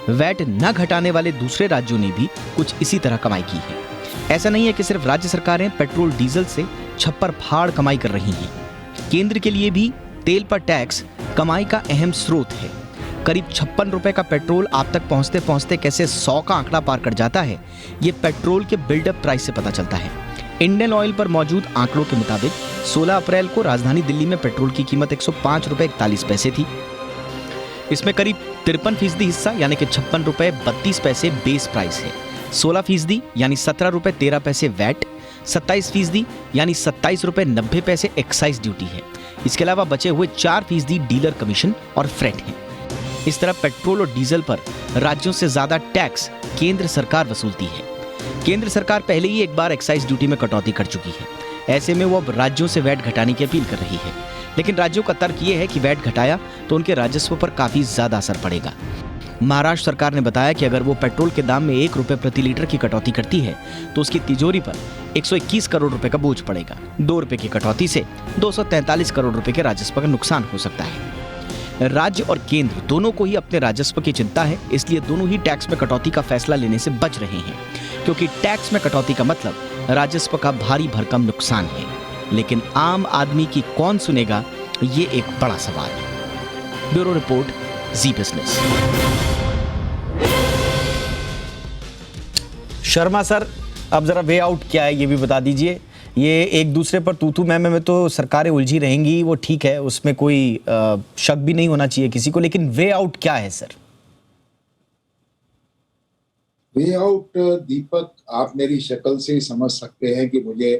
वैट न घटाने वाले दूसरे राज्यों ने भी कुछ इसी तरह कमाई की है। ऐसा नहीं है कि सिर्फ राज्य सरकारें पेट्रोल डीजल से छप्पर फाड़ कमाई कर रही हैं। केंद्र के लिए भी तेल पर टैक्स कमाई का अहम स्रोत है। करीब 56 रुपए का पेट्रोल आप तक पहुंचते पहुंचते कैसे 100 का आंकड़ा पार कर जाता है, ये पेट्रोल के बिल्डअप प्राइस से पता चलता है। इंडियन ऑयल पर मौजूद आंकड़ों के मुताबिक 16 अप्रैल को राजधानी दिल्ली में पेट्रोल की कीमत 105 रुपए 41 पैसे थी। इसमें करीब 53% हिस्सा यानी कि 56 रुपए 32 पैसे बेस प्राइस है, 16% यानी 17 रुपए 13 पैसे वैट, 27% यानी 27 रुपए 90 पैसे एक्साइज ड्यूटी है। इसके अलावा बचे हुए 4% डीलर कमीशन और फ्रेट है। इस तरह पेट्रोल और डीजल पर राज्यों से ज्यादा टैक्स केंद्र सरकार वसूलती है। केंद्र सरकार पहले ही एक बार एक्साइज ड्यूटी में कटौती कर चुकी है। ऐसे में वो अब राज्यों से वैट घटाने की अपील कर रही है, लेकिन राज्यों का तर्क ये है कि वैट घटाया तो उनके राजस्व पर काफी ज्यादा असर पड़ेगा। महाराष्ट्र सरकार ने बताया कि अगर वो पेट्रोल के दाम में 1 रुपए प्रति लीटर की कटौती करती है तो उसकी तिजोरी पर 121 करोड़ रुपए का बोझ पड़ेगा। 2 रुपए की कटौती से 243 करोड़ रुपए के राजस्व का नुकसान हो सकता है। राज्य और केंद्र दोनों को ही अपने राजस्व की चिंता है, इसलिए दोनों ही टैक्स में कटौती का फैसला लेने से बच रहे हैं, क्योंकि टैक्स में कटौती का मतलब राजस्व का भारी भरकम नुकसान है। लेकिन आम आदमी की कौन सुनेगा, ये एक बड़ा सवाल है। ब्यूरो रिपोर्ट, जी बिजनेस। शर्मा सर, अब जरा वे आउट क्या है ये भी बता दीजिए। ये एक दूसरे पर तू मैं में तो सरकारें उलझी रहेंगी, वो ठीक है, उसमें कोई शक भी नहीं होना चाहिए किसी को, लेकिन वे आउट क्या है सर? वे आउट दीपक, आप मेरी शक्ल से ही समझ सकते हैं कि मुझे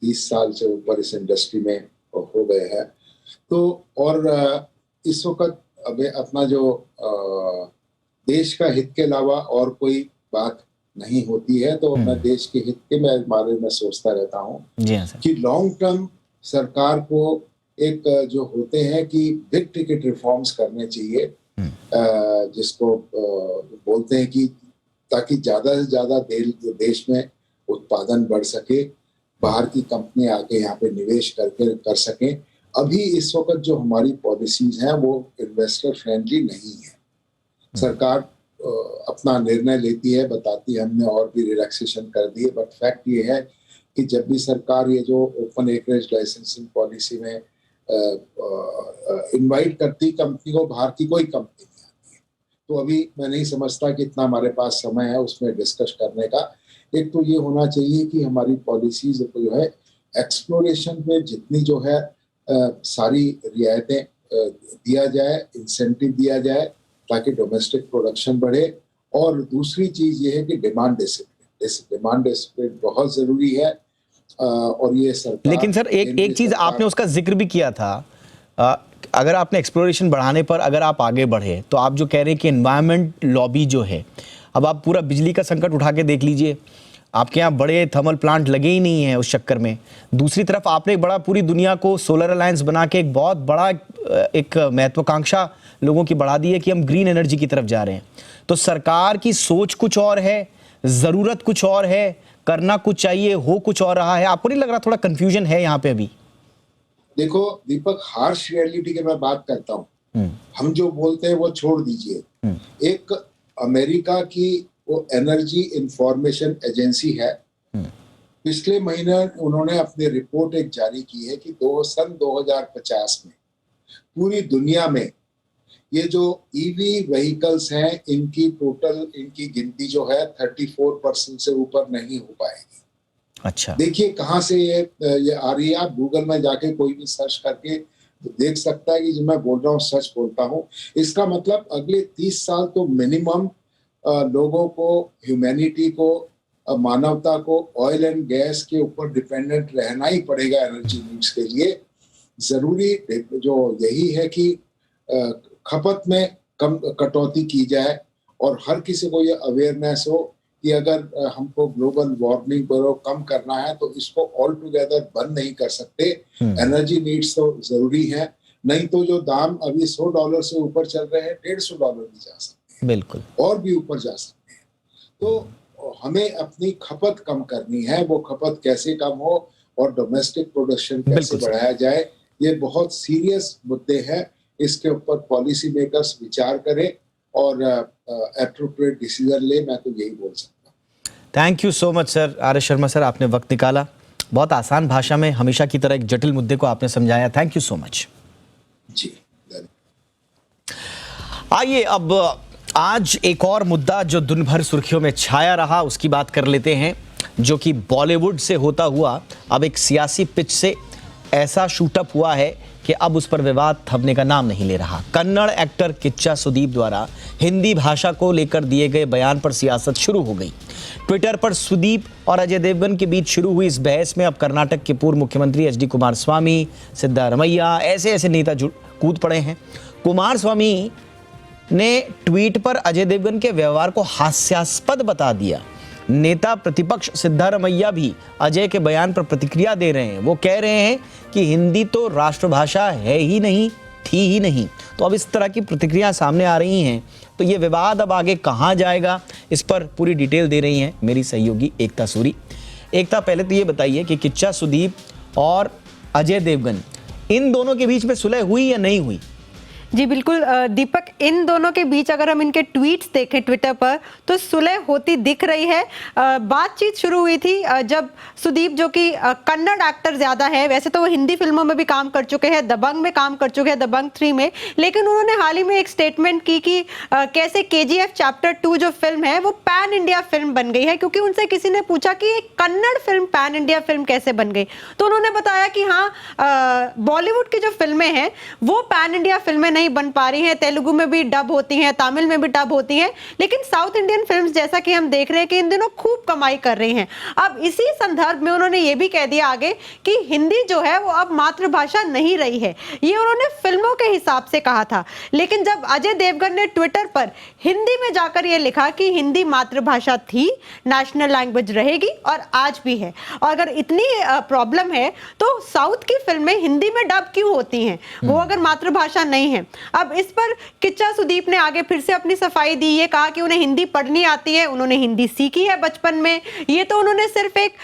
30 साल से ऊपर इस इंडस्ट्री में हो गए हैं। तो और इस वक्त अब अपना जो देश का हित के अलावा और कोई बात नहीं होती है, तो मैं देश के हित के बारे में सोचता रहता हूँ कि लॉन्ग टर्म सरकार को एक जो होते हैं कि बिग टिकट रिफॉर्म्स करने चाहिए, जिसको बोलते हैं कि ताकि ज्यादा से ज्यादा देश में उत्पादन बढ़ सके, बाहर की कंपनी आके यहाँ पे निवेश कर सकें। अभी इस वक्त जो हमारी पॉलिसीज हैं वो इन्वेस्टर फ्रेंडली नहीं है। सरकार अपना निर्णय लेती है, बताती है हमने और भी रिलैक्सेशन कर दिए, बट फैक्ट ये है कि जब भी सरकार ये जो ओपन एकरेज लाइसेंसिंग पॉलिसी में इनवाइट करती कंपनी को, बाहर की कोई कंपनी नहीं आती है। तो अभी मैं नहीं समझता कि इतना हमारे पास समय है उसमें डिस्कस करने का। एक तो ये होना चाहिए कि हमारी पॉलिसीज जो है एक्सप्लोरेशन पे जितनी जो है सारी रियायतें दिया जाए, इंसेंटिव दिया जाए ताकि डोमेस्टिक प्रोडक्शन बढ़े। और दूसरी चीज ये है कि डिमांड डिसिप्लिन बहुत जरूरी है। और ये सरकार, लेकिन सर एक चीज आपने उसका जिक्र भी किया था, अगर आपने एक्सप्लोरेशन बढ़ाने पर अगर आप आगे बढ़े तो आप जो कह रहे हैं कि एनवायरनमेंट लॉबी जो है, अब आप पूरा बिजली का संकट उठा के देख लीजिए, आपके यहाँ बड़े थर्मल प्लांट लगे ही नहीं है उस चक्कर में। दूसरी तरफ आपने एक बड़ा पूरी दुनिया को सोलर अलायंस बना के एक बहुत बड़ा एक महत्वाकांक्षा लोगों की बढ़ा दी है कि हम ग्रीन एनर्जी की तरफ जा रहे हैं। तो सरकार की सोच कुछ और है, जरूरत कुछ और है, करना कुछ चाहिए, हो कुछ और रहा है। आपको नहीं लग रहा थोड़ा कंफ्यूजन है यहाँ पे अभी? देखो दीपक, हार्श रियलिटी की मैं बात करता हूँ, हम जो बोलते हैं वो छोड़ दीजिए। एक अमेरिका की वो एनर्जी इंफॉर्मेशन एजेंसी है, पिछले महीने उन्होंने अपनी रिपोर्ट एक जारी की है कि सन 2050 में पूरी दुनिया में ये जो ईवी व्हीकल्स हैं इनकी गिनती जो है 34% से ऊपर नहीं हो पाएगी। अच्छा, देखिए कहाँ से ये आ रही है। आप गूगल में जाके कोई भी सर्च करके देख सकता है कि जो मैं बोल रहा हूँ सच बोलता हूँ। इसका मतलब अगले 30 साल तो मिनिमम लोगों को, ह्यूमैनिटी को, मानवता को ऑयल एंड गैस के ऊपर डिपेंडेंट रहना ही पड़ेगा एनर्जी नीड्स के लिए। जरूरी जो यही है कि खपत में कम कटौती की जाए और हर किसी को ये अवेयरनेस हो कि अगर हमको ग्लोबल वार्मिंग को कम करना है तो इसको ऑल टुगेदर बंद नहीं कर सकते। एनर्जी नीड्स तो जरूरी है, नहीं तो जो दाम अभी $100 से ऊपर चल रहे हैं $150 भी जा सकते हैं, बिल्कुल, और भी ऊपर जा सकते हैं। तो हमें अपनी खपत कम करनी है। वो खपत कैसे कम हो और डोमेस्टिक प्रोडक्शन कैसे बढ़ाया जाए, ये बहुत सीरियस मुद्दे हैं। इसके ऊपर पॉलिसी मेकर्स विचार करें और एप्रोप्रिएट डिसीजन ले, मैं तो यही बोल सकता हूँ। Thank you so much sir. R S Sharma sir, आपने वक्त निकाला, बहुत आसान भाषा में हमेशा की तरह एक जटिल मुद्दे को आपने समझाया। थैंक यू सो मच जी। आइए अब आज एक और मुद्दा जो दिन भर सुर्खियों में छाया रहा उसकी बात कर लेते हैं, जो कि बॉलीवुड से होता हुआ अब एक सियासी पिच से ऐसा शूटअप हुआ है कि अब उस पर विवाद थमने का नाम नहीं ले रहा। कन्नड़ एक्टर किच्चा सुदीप द्वारा हिंदी भाषा को लेकर दिए गए बयान पर सियासत शुरू हो गई। ट्विटर पर सुदीप और अजय देवगन के बीच शुरू हुई इस बहस में अब कर्नाटक के पूर्व मुख्यमंत्री HD कुमारस्वामी, सिद्धारमैया ऐसे नेता कूद पड़े हैं। कुमारस्वामी ने ट्वीट पर अजय देवगन के व्यवहार को हास्यास्पद बता दिया। नेता प्रतिपक्ष सिद्धारमैया भी अजय के बयान पर प्रतिक्रिया दे रहे हैं। वो कह रहे हैं कि हिंदी तो राष्ट्रभाषा है ही नहीं, थी ही नहीं। तो अब इस तरह की प्रतिक्रिया सामने आ रही हैं, तो ये विवाद अब आगे कहाँ जाएगा, इस पर पूरी डिटेल दे रही हैं मेरी सहयोगी एकता सूरी। एकता, पहले तो ये बताइए कि किच्चा सुदीप और अजय देवगन, इन दोनों के बीच में सुलह हुई या नहीं हुई? जी बिल्कुल दीपक, इन दोनों के बीच अगर हम इनके ट्वीट्स देखें ट्विटर पर तो सुलह होती दिख रही है। बातचीत शुरू हुई थी जब सुदीप, जो कि कन्नड़ एक्टर ज़्यादा है, वैसे तो वो हिंदी फिल्मों में भी काम कर चुके हैं, दबंग में काम कर चुके हैं, दबंग 3 में, लेकिन उन्होंने हाल ही में एक स्टेटमेंट की कि कैसे KGF चैप्टर 2 जो फिल्म है वो पैन इंडिया फिल्म बन गई है, क्योंकि उनसे किसी ने पूछा कि एक Kannada film pan India film कैसे बन गई, तो उन्होंने बताया कि हाँ, बॉलीवुड की जो फिल्में हैं वो पैन इंडिया फिल्में नहीं बन पा रही हैं, तेलुगु में भी डब होती हैं, तमिल में भी डब होती हैं, लेकिन साउथ इंडियन फिल्म्स जैसा कि हम देख रहे हैं कि इन दिनों खूब कमाई कर रही हैं। अब इसी संदर्भ में उन्होंने ये भी कह दिया आगे कि हिंदी जो है वो अब मातृभाषा नहीं रही है। ये उन्होंने फिल्मों के हिसाब से कहा था, लेकिन जब अजय देवगन ने ट्विटर पर हिंदी में जाकर ये लिखा कि हिंदी मातृभाषा थी, नेशनल लैंग्वेज रहेगी और आज भी है, और अगर इतनी प्रॉब्लम है तो साउथ की फिल्में हिंदी में डब क्यों होती हैं, वो अगर मातृभाषा नहीं है। अब इस पर किच्चा सुदीप ने आगे फिर से अपनी सफाई दी, ये कहा कि उन्हें हिंदी पढ़नी आती है, उन्होंने हिंदी सीखी है बचपन में, ये तो उन्होंने सिर्फ एक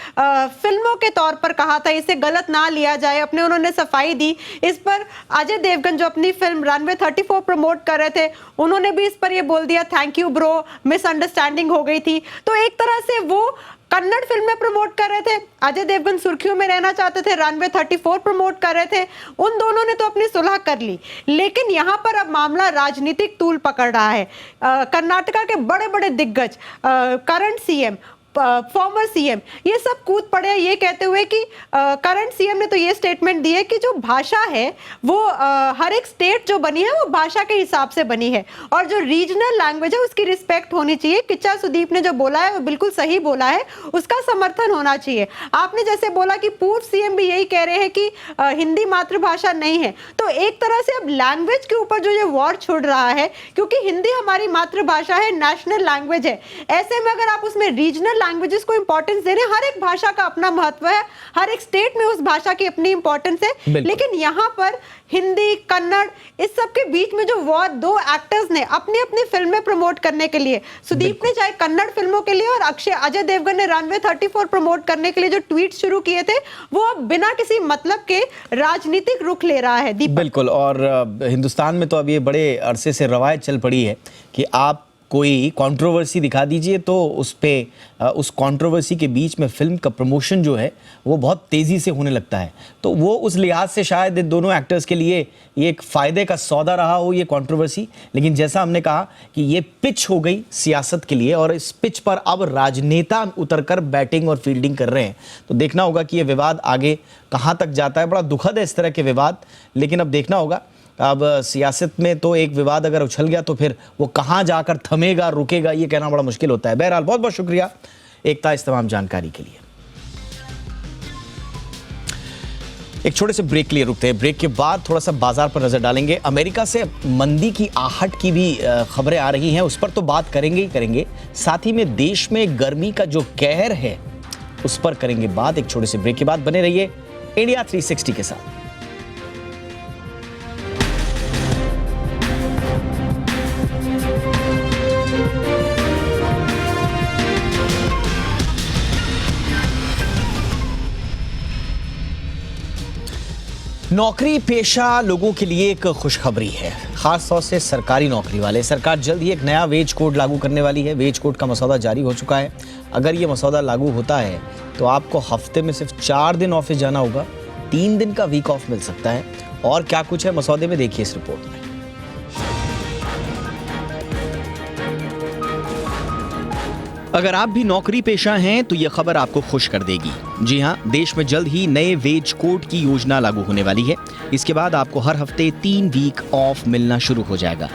फिल्मों के तौर पर कहा था, इसे गलत ना लिया जाए, अपने उन्होंने सफाई दी। इस पर अजय देवगन जो अपनी फिल्म रनवे 34 प्रमोट कर रहे थे, उन्होंने भी इस पर ये बोल दिया, थैंक यू ब्रो, मिसअंडरस्टैंडिंग हो गई थी। तो एक तरह से वो कन्नड़ फिल्में प्रमोट कर रहे थे, अजय देवगन सुर्खियों में रहना चाहते थे, रनवे 34 प्रमोट कर रहे थे, उन दोनों ने तो अपनी सुलह कर ली, लेकिन यहाँ पर अब मामला राजनीतिक तूल पकड़ रहा है। कर्नाटका के बड़े बड़े दिग्गज, करंट CM, फॉर्मर CM, ये सब कूद पड़े ये कहते हुए कि करंट CM ने तो ये स्टेटमेंट दी है कि जो भाषा है वो हर एक स्टेट जो बनी है वो भाषा के हिसाब से बनी है, और जो रीजनल लैंग्वेज है उसकी रिस्पेक्ट होनी चाहिए। किच्चा सुदीप ने जो बोला है वो बिल्कुल सही बोला है, उसका समर्थन होना चाहिए। आपने जैसे बोला कि पूर्व CM भी यही कह रहे हैं कि हिंदी मातृभाषा नहीं है, तो एक तरह से अब लैंग्वेज के ऊपर जो ये वॉर छिड़ रहा है, क्योंकि हिंदी हमारी मातृभाषा है, नेशनल लैंग्वेज है, ऐसे में अगर आप उसमें रीजनल लैंग्वेजेस को इंपॉर्टेंस दे रहे हैं, हर एक भाषा का अपना महत्व है, हर एक स्टेट में उस भाषा की अपनी इंपॉर्टेंस है, लेकिन यहाँ पर हिंदी, कन्नड़, इस सब के बीच में जो वॉर, दो एक्टर्स ने अपनी अपनी फिल्में प्रमोट करने के लिए, सुदीप ने चाहे कन्नड़ फिल्मों के लिए और अजय देवगन ने रनवे 34 प्रमोट करने के लिए जो ट्वीट शुरू किए थे, वो अब बिना किसी मतलब के राजनीतिक रुख ले रहा है। दीपक, बिल्कुल, और हिंदुस्तान में तो अब ये बड़े अरसे से रवायत चल पड़ी है कि आप कोई कंट्रोवर्सी दिखा दीजिए तो उस कंट्रोवर्सी के बीच में फिल्म का प्रमोशन जो है वो बहुत तेज़ी से होने लगता है। तो वो उस लिहाज से शायद दोनों एक्टर्स के लिए ये एक फ़ायदे का सौदा रहा हो ये कंट्रोवर्सी, लेकिन जैसा हमने कहा कि ये पिच हो गई सियासत के लिए, और इस पिच पर अब राजनेता उतरकर बैटिंग और फील्डिंग कर रहे हैं। तो देखना होगा कि ये विवाद आगे कहाँ तक जाता है। बड़ा दुखद है इस तरह के विवाद, लेकिन अब देखना होगा। अब सियासत में तो एक विवाद अगर उछल गया तो फिर वो कहाँ जाकर थमेगा, रुकेगा, ये कहना बड़ा मुश्किल होता है। बहरहाल बहुत बहुत शुक्रिया एकता इस तमाम जानकारी के लिए। एक छोटे से ब्रेक के लिए रुकते हैं। ब्रेक के बाद थोड़ा सा बाजार पर नजर डालेंगे। अमेरिका से मंदी की आहट की भी खबरें आ रही हैं, उस पर तो बात करेंगे ही करेंगे। साथ ही में देश में गर्मी का जो कहर है उस पर करेंगे बात। एक छोटे से ब्रेक के बाद बने रहिए इंडिया 360 के साथ। नौकरी पेशा लोगों के लिए एक खुशखबरी है, खास तौर से सरकारी नौकरी वाले। सरकार जल्द ही एक नया वेज कोड लागू करने वाली है। वेज कोड का मसौदा जारी हो चुका है। अगर ये मसौदा लागू होता है तो आपको हफ्ते में सिर्फ 4 दिन ऑफिस जाना होगा, 3 दिन का वीक ऑफ मिल सकता है। और क्या कुछ है मसौदे में, देखिए इस रिपोर्ट में। अगर आप भी नौकरी पेशा हैं तो यह खबर आपको खुश कर देगी। जी हां, देश में जल्द ही नए वेज कोड की योजना लागू होने वाली है। इसके बाद आपको हर हफ्ते 3 वीक ऑफ मिलना शुरू हो जाएगा।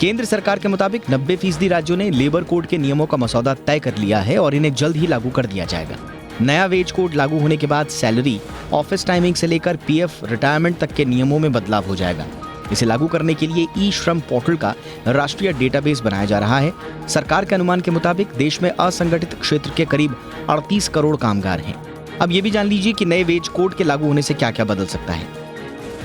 केंद्र सरकार के मुताबिक 90% राज्यों ने लेबर कोड के नियमों का मसौदा तय कर लिया है और इन्हें जल्द ही लागू कर दिया जाएगा। नया वेज कोड लागू होने के बाद सैलरी, ऑफिस टाइमिंग से लेकर पीएफ, रिटायरमेंट तक के नियमों में बदलाव हो जाएगा। इसे लागू करने के लिए ई श्रम पोर्टल का राष्ट्रीय डेटाबेस बनाया जा रहा है। सरकार के अनुमान के मुताबिक देश में असंगठित क्षेत्र के करीब 38 करोड़ कामगार हैं। अब ये भी जान लीजिए कि नए वेज कोड के लागू होने से क्या क्या बदल सकता है।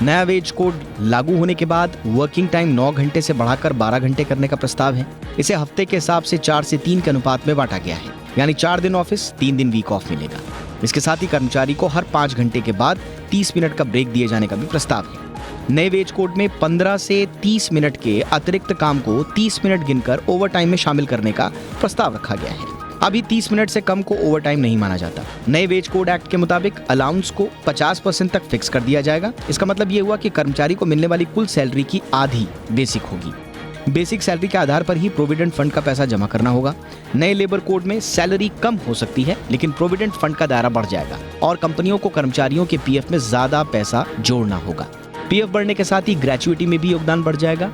नया वेज कोड लागू होने के बाद वर्किंग टाइम 9 घंटे से बढ़ाकर 12 घंटे करने का प्रस्ताव है। इसे हफ्ते के हिसाब से 4 से 3 के अनुपात में बांटा गया है, यानी 4 दिन ऑफिस, 3 दिन वीक ऑफ मिलेगा। इसके साथ ही कर्मचारी को हर 5 घंटे के बाद 30 मिनट का ब्रेक दिए जाने का भी प्रस्ताव है। नए वेज कोड में 15 से 30 मिनट के अतिरिक्त काम को 30 मिनट गिनकर ओवर टाइम में शामिल करने का प्रस्ताव रखा गया है। अभी 30 मिनट से कम को ओवर टाइम नहीं माना जाता। नए वेज कोड एक्ट के मुताबिक अलाउंस को 50% तक फिक्स कर दिया जाएगा। इसका मतलब ये हुआ कि कर्मचारी को मिलने वाली कुल सैलरी की आधी बेसिक होगी। बेसिक सैलरी के आधार पर ही प्रोविडेंट फंड का पैसा जमा करना होगा। नए लेबर कोड में सैलरी कम हो सकती है, लेकिन प्रोविडेंट फंड का दायरा बढ़ जाएगा और कंपनियों को कर्मचारियों के पीएफ में ज्यादा पैसा जोड़ना होगा। पीएफ बढ़ने के साथ ही ग्रेचुइटी में भी योगदान बढ़ जाएगा,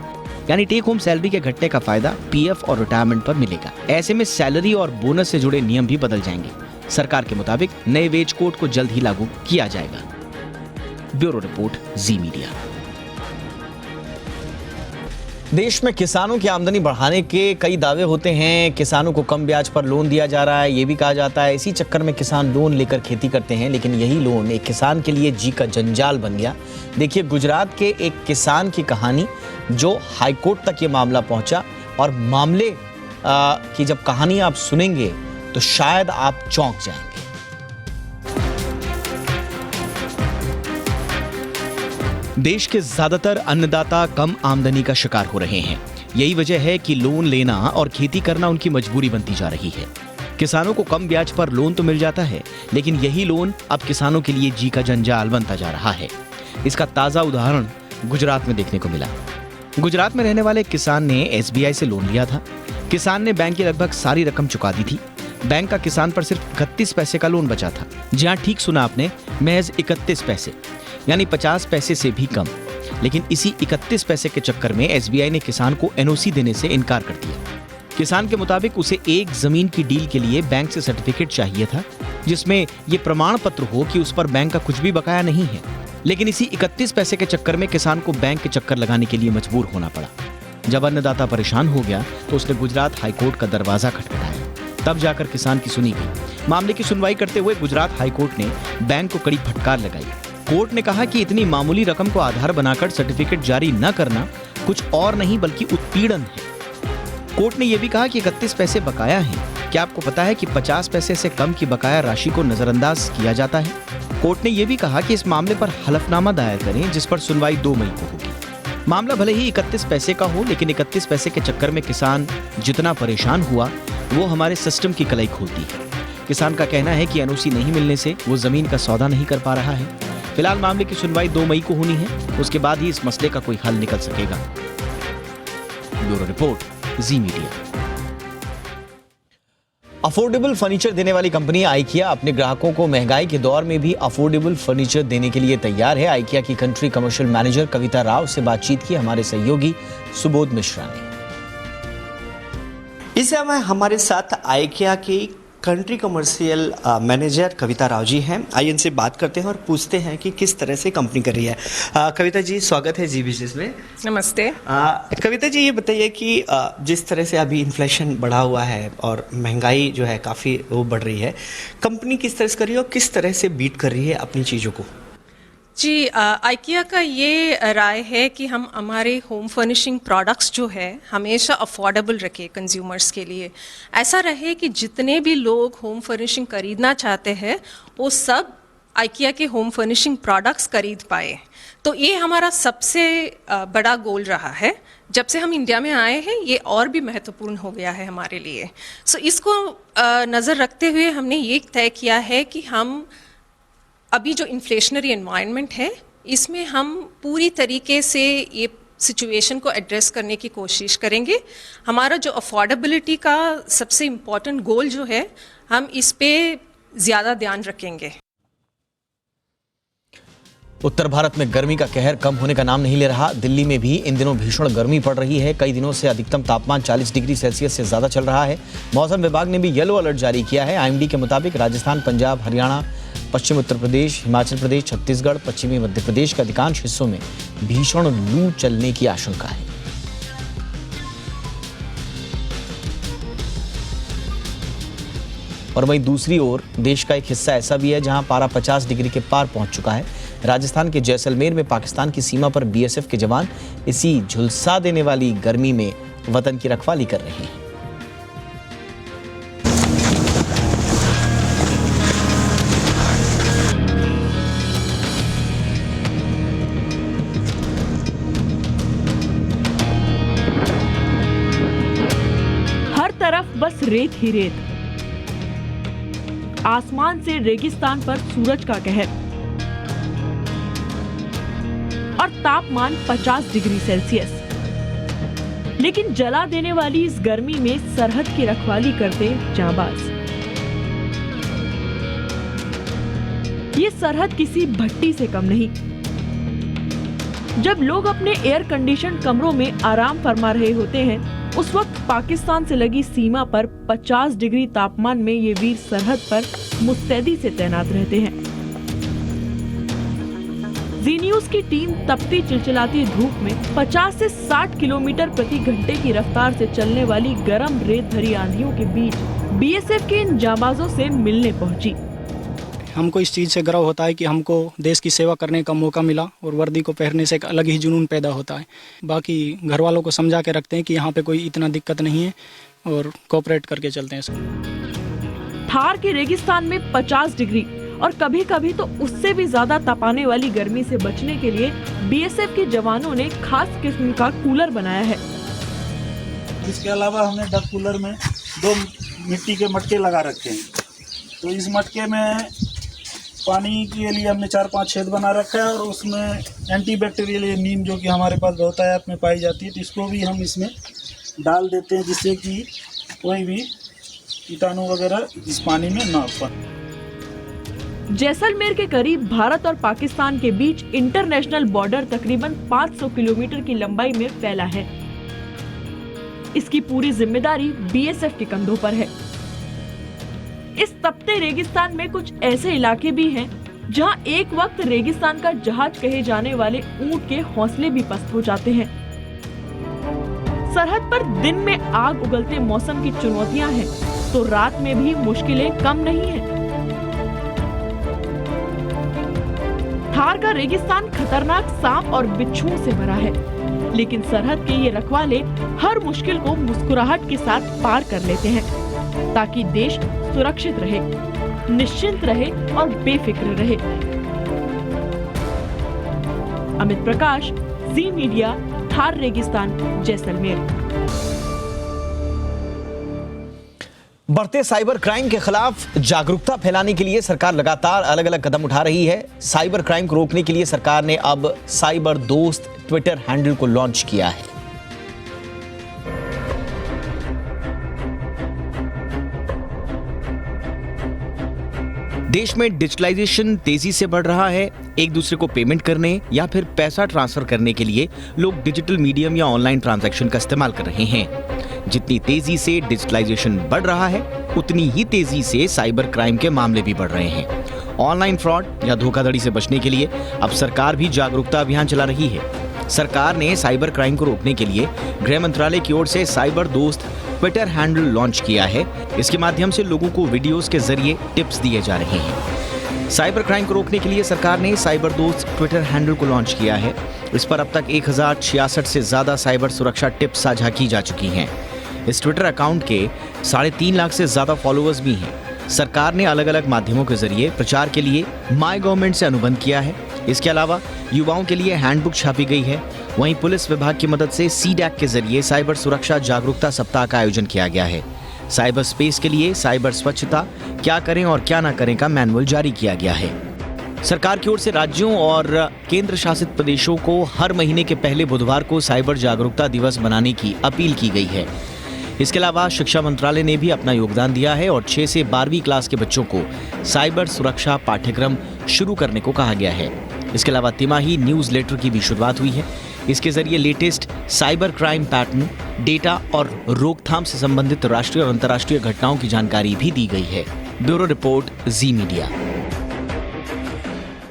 यानी टेक होम सैलरी के घटने का फायदा पीएफ और रिटायरमेंट पर मिलेगा। ऐसे में सैलरी और बोनस से जुड़े नियम भी बदल जाएंगे। सरकार के मुताबिक नए वेज कोड को जल्द ही लागू किया जाएगा। ब्यूरो रिपोर्ट, जी मीडिया। देश में किसानों की आमदनी बढ़ाने के कई दावे होते हैं। किसानों को कम ब्याज पर लोन दिया जा रहा है, ये भी कहा जाता है। इसी चक्कर में किसान लोन लेकर खेती करते हैं, लेकिन यही लोन एक किसान के लिए जी का जंजाल बन गया। देखिए गुजरात के एक किसान की कहानी, जो हाईकोर्ट तक ये मामला पहुंचा। और मामले की जब कहानी आप सुनेंगे तो शायद आप चौंक जाएंगे। देश के ज्यादातर अन्नदाता कम आमदनी का शिकार हो रहे हैं। यही वजह है कि लोन लेना और खेती करना उनकी मजबूरी बनती जा रही है। किसानों को कम ब्याज पर लोन तो मिल जाता है, लेकिन यही लोन अब किसानों के लिए जी का जंजाल बनता जा रहा है। इसका ताजा उदाहरण गुजरात में देखने को मिला। गुजरात में रहने वाले किसान ने एसबीआई से लोन लिया था। किसान ने बैंक की लगभग सारी रकम चुका दी थी। बैंक का किसान पर सिर्फ 31 पैसे का लोन बचा था। जी हाँ, ठीक सुना आपने, महज 31 पैसे, यानी 50 पैसे से भी कम। लेकिन इसी 31 पैसे के चक्कर में एसबीआई ने किसान को एनओसी देने से इनकार कर दिया। किसान के मुताबिक उसे एक जमीन की डील के लिए बैंक से सर्टिफिकेट चाहिए था, जिसमें यह प्रमाण पत्र हो कि उस पर बैंक का कुछ भी बकाया नहीं है। लेकिन इसी 31 पैसे के चक्कर में किसान को बैंक के चक्कर लगाने के लिए मजबूर होना पड़ा। जब अन्नदाता परेशान हो गया तो उसने गुजरात हाईकोर्ट का दरवाजा खटखटाया। तब जाकर किसान की सुनी गई। मामले की सुनवाई करते हुए गुजरात हाईकोर्ट ने बैंक को कड़ी फटकार लगाई। कोर्ट ने कहा कि इतनी मामूली रकम को आधार बनाकर सर्टिफिकेट जारी न करना कुछ और नहीं बल्कि उत्पीड़न है। कोर्ट ने यह भी कहा कि 31 पैसे बकाया हैं। क्या आपको पता है कि 50 पैसे से कम की बकाया राशि को नजरअंदाज किया जाता है? कोर्ट ने यह भी कहा कि इस मामले पर हलफनामा दायर करें, जिस पर सुनवाई 2 मई को होगी। मामला भले ही 31 पैसे का हो, लेकिन 31 पैसे के चक्कर में किसान जितना परेशान हुआ वो हमारे सिस्टम की कलाई खोलती है। किसान का कहना है कि एनओसी नहीं मिलने से वो जमीन का सौदा नहीं कर पा रहा है। फिलहाल मामले की सुनवाई 2 मई को होनी है, उसके बाद ही इस मसले का कोई हल निकल सकेगा। ब्यूरो रिपोर्ट, जी मीडिया। अफोर्डेबल फर्नीचर देने वाली कंपनी आइकिया अपने ग्राहकों को महंगाई के दौर में भी अफोर्डेबल फर्नीचर देने के लिए तैयार है। आइकिया की कंट्री कमर्शियल मैनेजर कविता राव से बातचीत की हमारे सहयोगी सुबोध मिश्रा ने। इस समय हमारे साथ आइकिया की कंट्री कमर्शियल मैनेजर कविता राव जी हैं। आइए इनसे बात करते हैं और पूछते हैं कि किस तरह से कंपनी कर रही है। कविता जी, स्वागत है जी बिजनेस में। नमस्ते। कविता जी, ये बताइए कि जिस तरह से अभी इन्फ्लेशन बढ़ा हुआ है और महंगाई जो है काफ़ी वो बढ़ रही है, कंपनी किस तरह से कर रही है और किस तरह से बीट कर रही है अपनी चीज़ों को? जी, आइकिया का ये राय है कि हम हमारे होम फर्निशिंग प्रोडक्ट्स जो है हमेशा अफोर्डेबल रखें कंज्यूमर्स के लिए। ऐसा रहे कि जितने भी लोग होम फर्निशिंग खरीदना चाहते हैं वो सब आइकिया के होम फर्निशिंग प्रोडक्ट्स खरीद पाए। तो ये हमारा सबसे बड़ा गोल रहा है। जब से हम इंडिया में आए हैं ये और भी महत्वपूर्ण हो गया है हमारे लिए। सो इसको नज़र रखते हुए हमने ये तय किया है कि हम अभी जो इन्फ्लेशनरी एनवायरनमेंट है इसमें हम पूरी तरीके से ये सिचुएशन को एड्रेस करने की कोशिश करेंगे। हमारा जो अफोर्डेबिलिटी का सबसे इम्पोर्टेंट गोल जो है हम इस पे ज़्यादा ध्यान रखेंगे। उत्तर भारत में गर्मी का कहर कम होने का नाम नहीं ले रहा। दिल्ली में भी इन दिनों भीषण गर्मी पड़ रही है। कई दिनों से अधिकतम तापमान 40 डिग्री सेल्सियस से ज्यादा चल रहा है। मौसम विभाग ने भी येलो अलर्ट जारी किया है। आईएमडी के मुताबिक राजस्थान, पंजाब, हरियाणा, पश्चिम उत्तर प्रदेश, हिमाचल प्रदेश, छत्तीसगढ़, पश्चिमी मध्य प्रदेश के अधिकांश हिस्सों में भीषण लू चलने की आशंका है। और वहीं दूसरी ओर देश का एक हिस्सा ऐसा भी है जहां पारा 50 डिग्री के पार पहुंच चुका है। राजस्थान के जैसलमेर में पाकिस्तान की सीमा पर बीएसएफ के जवान इसी झुलसा देने वाली गर्मी में वतन की रखवाली कर रहे हैं। हर तरफ बस रेत ही रेत। आसमान से रेगिस्तान पर सूरज का कहर और तापमान 50 डिग्री सेल्सियस। लेकिन जला देने वाली इस गर्मी में सरहद की रखवाली करते जांबाज। ये सरहद किसी भट्टी से कम नहीं। जब लोग अपने एयर कंडीशन कमरों में आराम फरमा रहे होते हैं उस वक्त पाकिस्तान से लगी सीमा पर 50 डिग्री तापमान में ये वीर सरहद पर मुस्तैदी से तैनात रहते हैं। जी न्यूज की टीम तपती चिलचिलाती धूप में 50 से 60 किलोमीटर प्रति घंटे की रफ्तार से चलने वाली गर्म रेत भरी आंधियों के बीच बीएसएफ के इन जांबाजों से मिलने पहुंची। हमको इस चीज़ से गर्व होता है कि हमको देश की सेवा करने का मौका मिला और वर्दी को पहनने से एक अलग ही जुनून पैदा होता है। बाकी घर वालों को समझा के रखते हैं कि यहाँ पे कोई इतना दिक्कत नहीं है और कोऑपरेट करके चलते हैं इसको। थार के रेगिस्तान में 50 डिग्री और कभी कभी तो उससे भी ज्यादा तपाने वाली गर्मी से बचने के लिए बीएसएफ के जवानों ने खास किस्म का कूलर बनाया है। इसके अलावा हमने डक कूलर में 2 मिट्टी के मटके लगा रखे हैं। तो इस मटके में पानी के लिए हमने 4-5 छेद बना रखा है और उसमें एंटीबैक्टीरियल नीम जो कि हमारे पास बहुतायत में पाई जाती है तो इसको भी हम इसमें डाल देते हैं जिससे कि कोई भी कीटाणु वगैरह इस पानी में ना पड़े। जैसलमेर के करीब भारत और पाकिस्तान के बीच इंटरनेशनल बॉर्डर तकरीबन 500 किलोमीटर की लंबाई में फैला है। इसकी पूरी जिम्मेदारी बीएसएफ के कंधों पर है। इस तपते रेगिस्तान में कुछ ऐसे इलाके भी हैं जहां एक वक्त रेगिस्तान का जहाज कहे जाने वाले ऊंट के हौसले भी पस्त हो जाते हैं। सरहद पर दिन में आग उगलते मौसम की चुनौतियां हैं तो रात में भी मुश्किलें कम नहीं हैं। थार का रेगिस्तान खतरनाक सांप और बिच्छुओं से भरा है, लेकिन सरहद के ये रखवाले हर मुश्किल को मुस्कुराहट के साथ पार कर लेते हैं ताकि देश सुरक्षित रहे, निश्चिंत रहे और बेफिक्र रहे। अमित प्रकाश, जी मीडिया, थार रेगिस्तान, जैसलमेर। बढ़ते साइबर क्राइम के खिलाफ जागरूकता फैलाने के लिए सरकार लगातार अलग अलग कदम उठा रही है। साइबर क्राइम को रोकने के लिए सरकार ने अब साइबर दोस्त ट्विटर हैंडल को लॉन्च किया है। देश में डिजिटलाइजेशन तेजी से बढ़ रहा है। एक दूसरे को पेमेंट करने या फिर पैसा ट्रांसफर करने के लिए लोग डिजिटल मीडियम या ऑनलाइन ट्रांजैक्शन का इस्तेमाल कर रहे हैं। जितनी तेजी से डिजिटलाइजेशन बढ़ रहा है, उतनी ही तेजी से साइबर क्राइम के मामले भी बढ़ रहे हैं। ऑनलाइन फ्रॉड या धोखाधड़ी से बचने के लिए अब सरकार भी जागरूकता अभियान चला रही है। सरकार ने साइबर क्राइम को रोकने के लिए गृह मंत्रालय की ओर से साइबर दोस्त ट्विटर हैंडल लॉन्च किया है। इसके माध्यम से लोगों को वीडियोस के जरिए टिप्स दिए जा रहे हैं। साइबर क्राइम को रोकने के लिए सरकार ने साइबर दोस्त ट्विटर हैंडल को लॉन्च किया है। इस पर अब तक 1066 से ज्यादा साइबर सुरक्षा टिप्स साझा की जा चुकी हैं। इस ट्विटर अकाउंट के 3.5 लाख से ज्यादा फॉलोअर्स भी हैं। सरकार ने अलग अलग माध्यमों के जरिए प्रचार के लिए माय गवर्नमेंट से अनुबंध किया है। इसके अलावा युवाओं के लिए हैंडबुक छापी गई है। वहीं पुलिस विभाग की मदद से सीडैक के जरिए साइबर सुरक्षा जागरूकता सप्ताह का आयोजन किया गया है। साइबर स्पेस के लिए साइबर स्वच्छता, क्या करें और क्या ना करें का मैनुअल जारी किया गया है। सरकार की ओर से राज्यों और केंद्र शासित प्रदेशों को हर महीने के पहले बुधवार को साइबर जागरूकता दिवस मनाने की अपील की गई है। इसके अलावा शिक्षा मंत्रालय ने भी अपना योगदान दिया है और 6 से 12वीं क्लास के बच्चों को साइबर सुरक्षा पाठ्यक्रम शुरू करने को कहा गया है। इसके अलावा तिमाही न्यूज़लेटर की भी शुरुआत हुई है। इसके जरिए latest cyber crime pattern, data और रोकथाम से संबंधित राष्ट्रीय और अंतर्राष्ट्रीय घटनाओं की जानकारी भी दी गई है। ब्यूरो रिपोर्ट, जी मीडिया।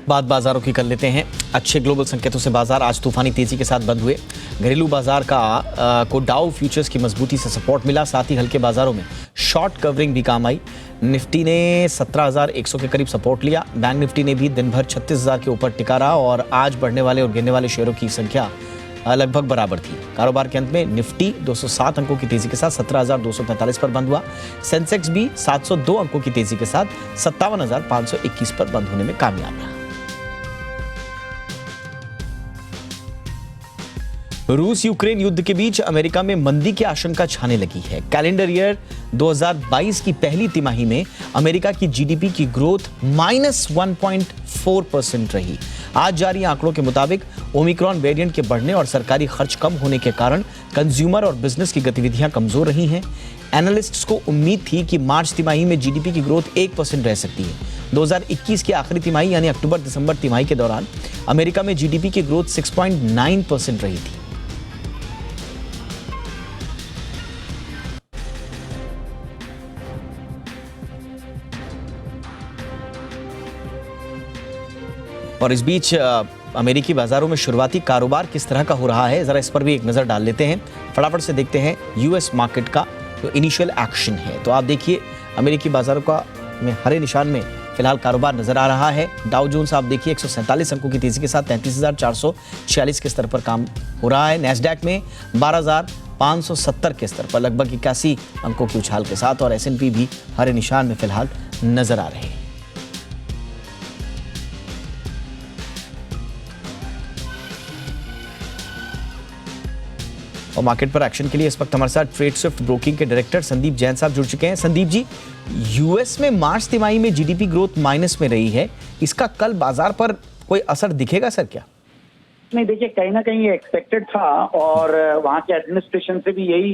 बात बाजारों की कर लेते हैं। अच्छे ग्लोबल संकेतों से बाजार आज तूफानी तेजी के साथ बंद हुए। घरेलू बाजार को डाउ फ्यूचर्स की मजबूती से सपोर्ट मिला। साथ ही हल्के बाजारों में शॉर्ट कवरिंग भी काम आई। निफ्टी ने 17,100 के करीब सपोर्ट लिया। बैंक निफ्टी ने भी दिन भर 36,000 के ऊपर टिका रहा और आज बढ़ने वाले और गिरने वाले शेयरों की संख्या लगभग बराबर थी। कारोबार के अंत में निफ्टी 207 अंकों की तेजी के साथ 17,245 पर बंद हुआ। सेंसेक्स भी 702 अंकों की तेजी के साथ 57,521 पर बंद होने में कामयाब रहा। रूस यूक्रेन युद्ध के बीच अमेरिका में मंदी की आशंका छाने लगी है। कैलेंडर ईयर 2022 की पहली तिमाही में अमेरिका की जीडीपी की ग्रोथ -1.4% रही। आज जारी आंकड़ों के मुताबिक ओमिक्रॉन वेरिएंट के बढ़ने और सरकारी खर्च कम होने के कारण कंज्यूमर और बिजनेस की गतिविधियां कमजोर रही हैं। एनालिस्ट्स को उम्मीद थी कि मार्च तिमाही में जीडीपी की ग्रोथ 1% रह सकती है। 2021 की आखिरी तिमाही यानी अक्टूबर-दिसंबर तिमाही के दौरान अमेरिका में जीडीपी की ग्रोथ 6.9% रही थी। और इस बीच अमेरिकी बाजारों में शुरुआती कारोबार किस तरह का हो रहा है, जरा इस पर भी एक नजर डाल लेते हैं। फटाफट से देखते हैं यूएस मार्केट का जो इनिशियल एक्शन है। तो आप देखिए अमेरिकी बाजारों का में हरे निशान में फिलहाल कारोबार नजर आ रहा है। डाउ जोन्स आप देखिए 147 अंकों की तेजी के साथ 33,446 के स्तर पर काम हो रहा है। नैस्डैक में 12,570 के स्तर पर लगभग 81 अंकों की उछाल के साथ और S&P भी हरे निशान में फिलहाल नजर आ रहे हैं। और मार्केट पर एक्शन के लिए इस वक्त हमारे साथ ट्रेड स्विफ्ट ब्रोकिंग के डायरेक्टर संदीप जैन साहब जुड़ चुके हैं। संदीप जी, यूएस में मार्च तिमाही में जीडीपी ग्रोथ माइनस में रही है, इसका कल बाजार पर कोई असर दिखेगा सर क्या? नहीं, देखिए कहीं ना कहीं ये एक्सपेक्टेड था और वहाँ के एडमिनिस्ट्रेशन से भी यही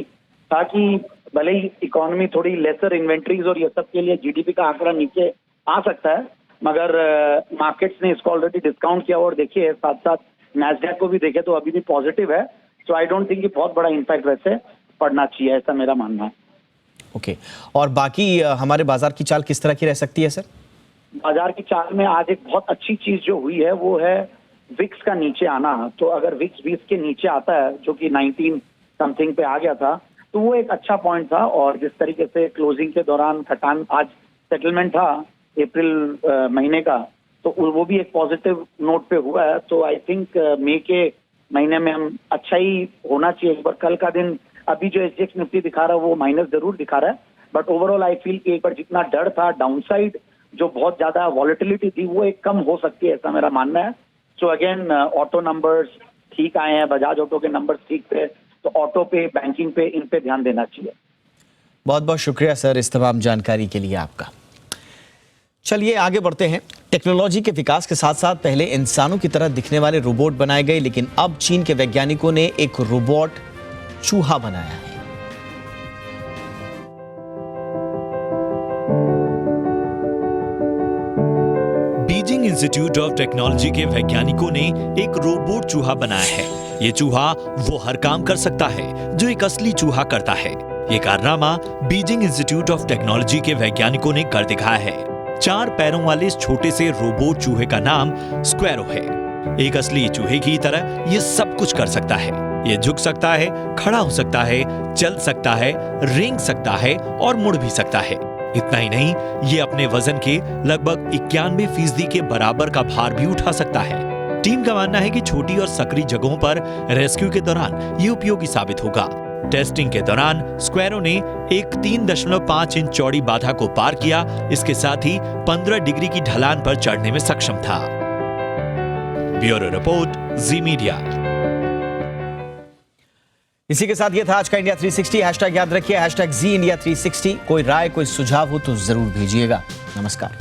था कि भले ही इकोनॉमी थोड़ी लेसर इन्वेंट्रीज और ये सब के लिए जीडीपी का आंकड़ा नीचे आ सकता है, मगर मार्केट्स ने इसको ऑलरेडी डिस्काउंट किया और देखिए साथ साथ नैस्डैक को भी देखे तो अभी भी पॉजिटिव है। सो आई डोंट थिंक कि बहुत बड़ा इम्पैक्ट वैसे पड़ना चाहिए, ऐसा मेरा मानना है। ओके, और बाकी हमारे बाजार की चाल किस तरह की रह सकती है सर? बाजार की चाल में आज एक बहुत अच्छी चीज जो हुई है वो है विक्स का नीचे आना। तो अगर विक्स 20 के नीचे आता है जो कि 19 समथिंग पे आ गया था, तो वो एक अच्छा पॉइंट था। और जिस तरीके से क्लोजिंग के दौरान खटान आज सेटलमेंट था अप्रैल महीने का, तो वो भी एक पॉजिटिव नोट पे हुआ है। तो आई थिंक मई के महीने में हम अच्छा ही होना चाहिए। एक बार कल का दिन अभी जो एसजीएक्स निफ्टी दिखा रहा है वो माइनस जरूर दिखा रहा है, बट ओवरऑल आई फील कि एक बार जितना डर था डाउनसाइड जो बहुत ज्यादा वॉलेटिलिटी थी वो एक कम हो सकती है, ऐसा मेरा मानना है। सो अगेन ऑटो नंबर्स ठीक आए हैं, बजाज ऑटो के नंबर्स ठीक थे, तो ऑटो पे, बैंकिंग पे, इन पे ध्यान देना चाहिए। बहुत बहुत शुक्रिया सर इस तमाम जानकारी के लिए आपका। चलिए आगे बढ़ते हैं। टेक्नोलॉजी के विकास के साथ साथ पहले इंसानों की तरह दिखने वाले रोबोट बनाए गए, लेकिन अब चीन के वैज्ञानिकों ने एक रोबोट चूहा बनाया है। इंस्टीट्यूट ऑफ टेक्नोलॉजी के वैज्ञानिकों ने एक रोबोट चूहा बनाया है। ये चूहा वो हर काम कर सकता है जो एक असली चूहा करता है। ये कारनामा बीजिंग इंस्टीट्यूट ऑफ टेक्नोलॉजी के वैज्ञानिकों ने कर दिखाया है। 4 पैरों वाले इस छोटे से रोबोट चूहे का नाम स्क्वैरो है। एक असली चूहे की तरह ये सब कुछ कर सकता है। ये झुक सकता है, खड़ा हो सकता है, चल सकता है, रेंग सकता है और मुड़ भी सकता है। इतना ही नहीं, ये अपने वजन के लगभग 91% के बराबर का भार भी उठा सकता है। टीम का मानना है कि छोटी और सकरी जगहों पर रेस्क्यू के दौरान ये उपयोगी साबित होगा। टेस्टिंग के दौरान स्क्वैरो ने एक 3.5 इंच चौड़ी बाधा को पार किया। इसके साथ ही 15 डिग्री की ढलान पर चढ़ने में सक्षम था। ब्यूरो रिपोर्ट, जी मीडिया। इसी के साथ ये था आज का इंडिया 360। हैशटैग याद रखिए, #ZIndia360। कोई राय, कोई सुझाव हो तो जरूर भेजिएगा। नमस्कार।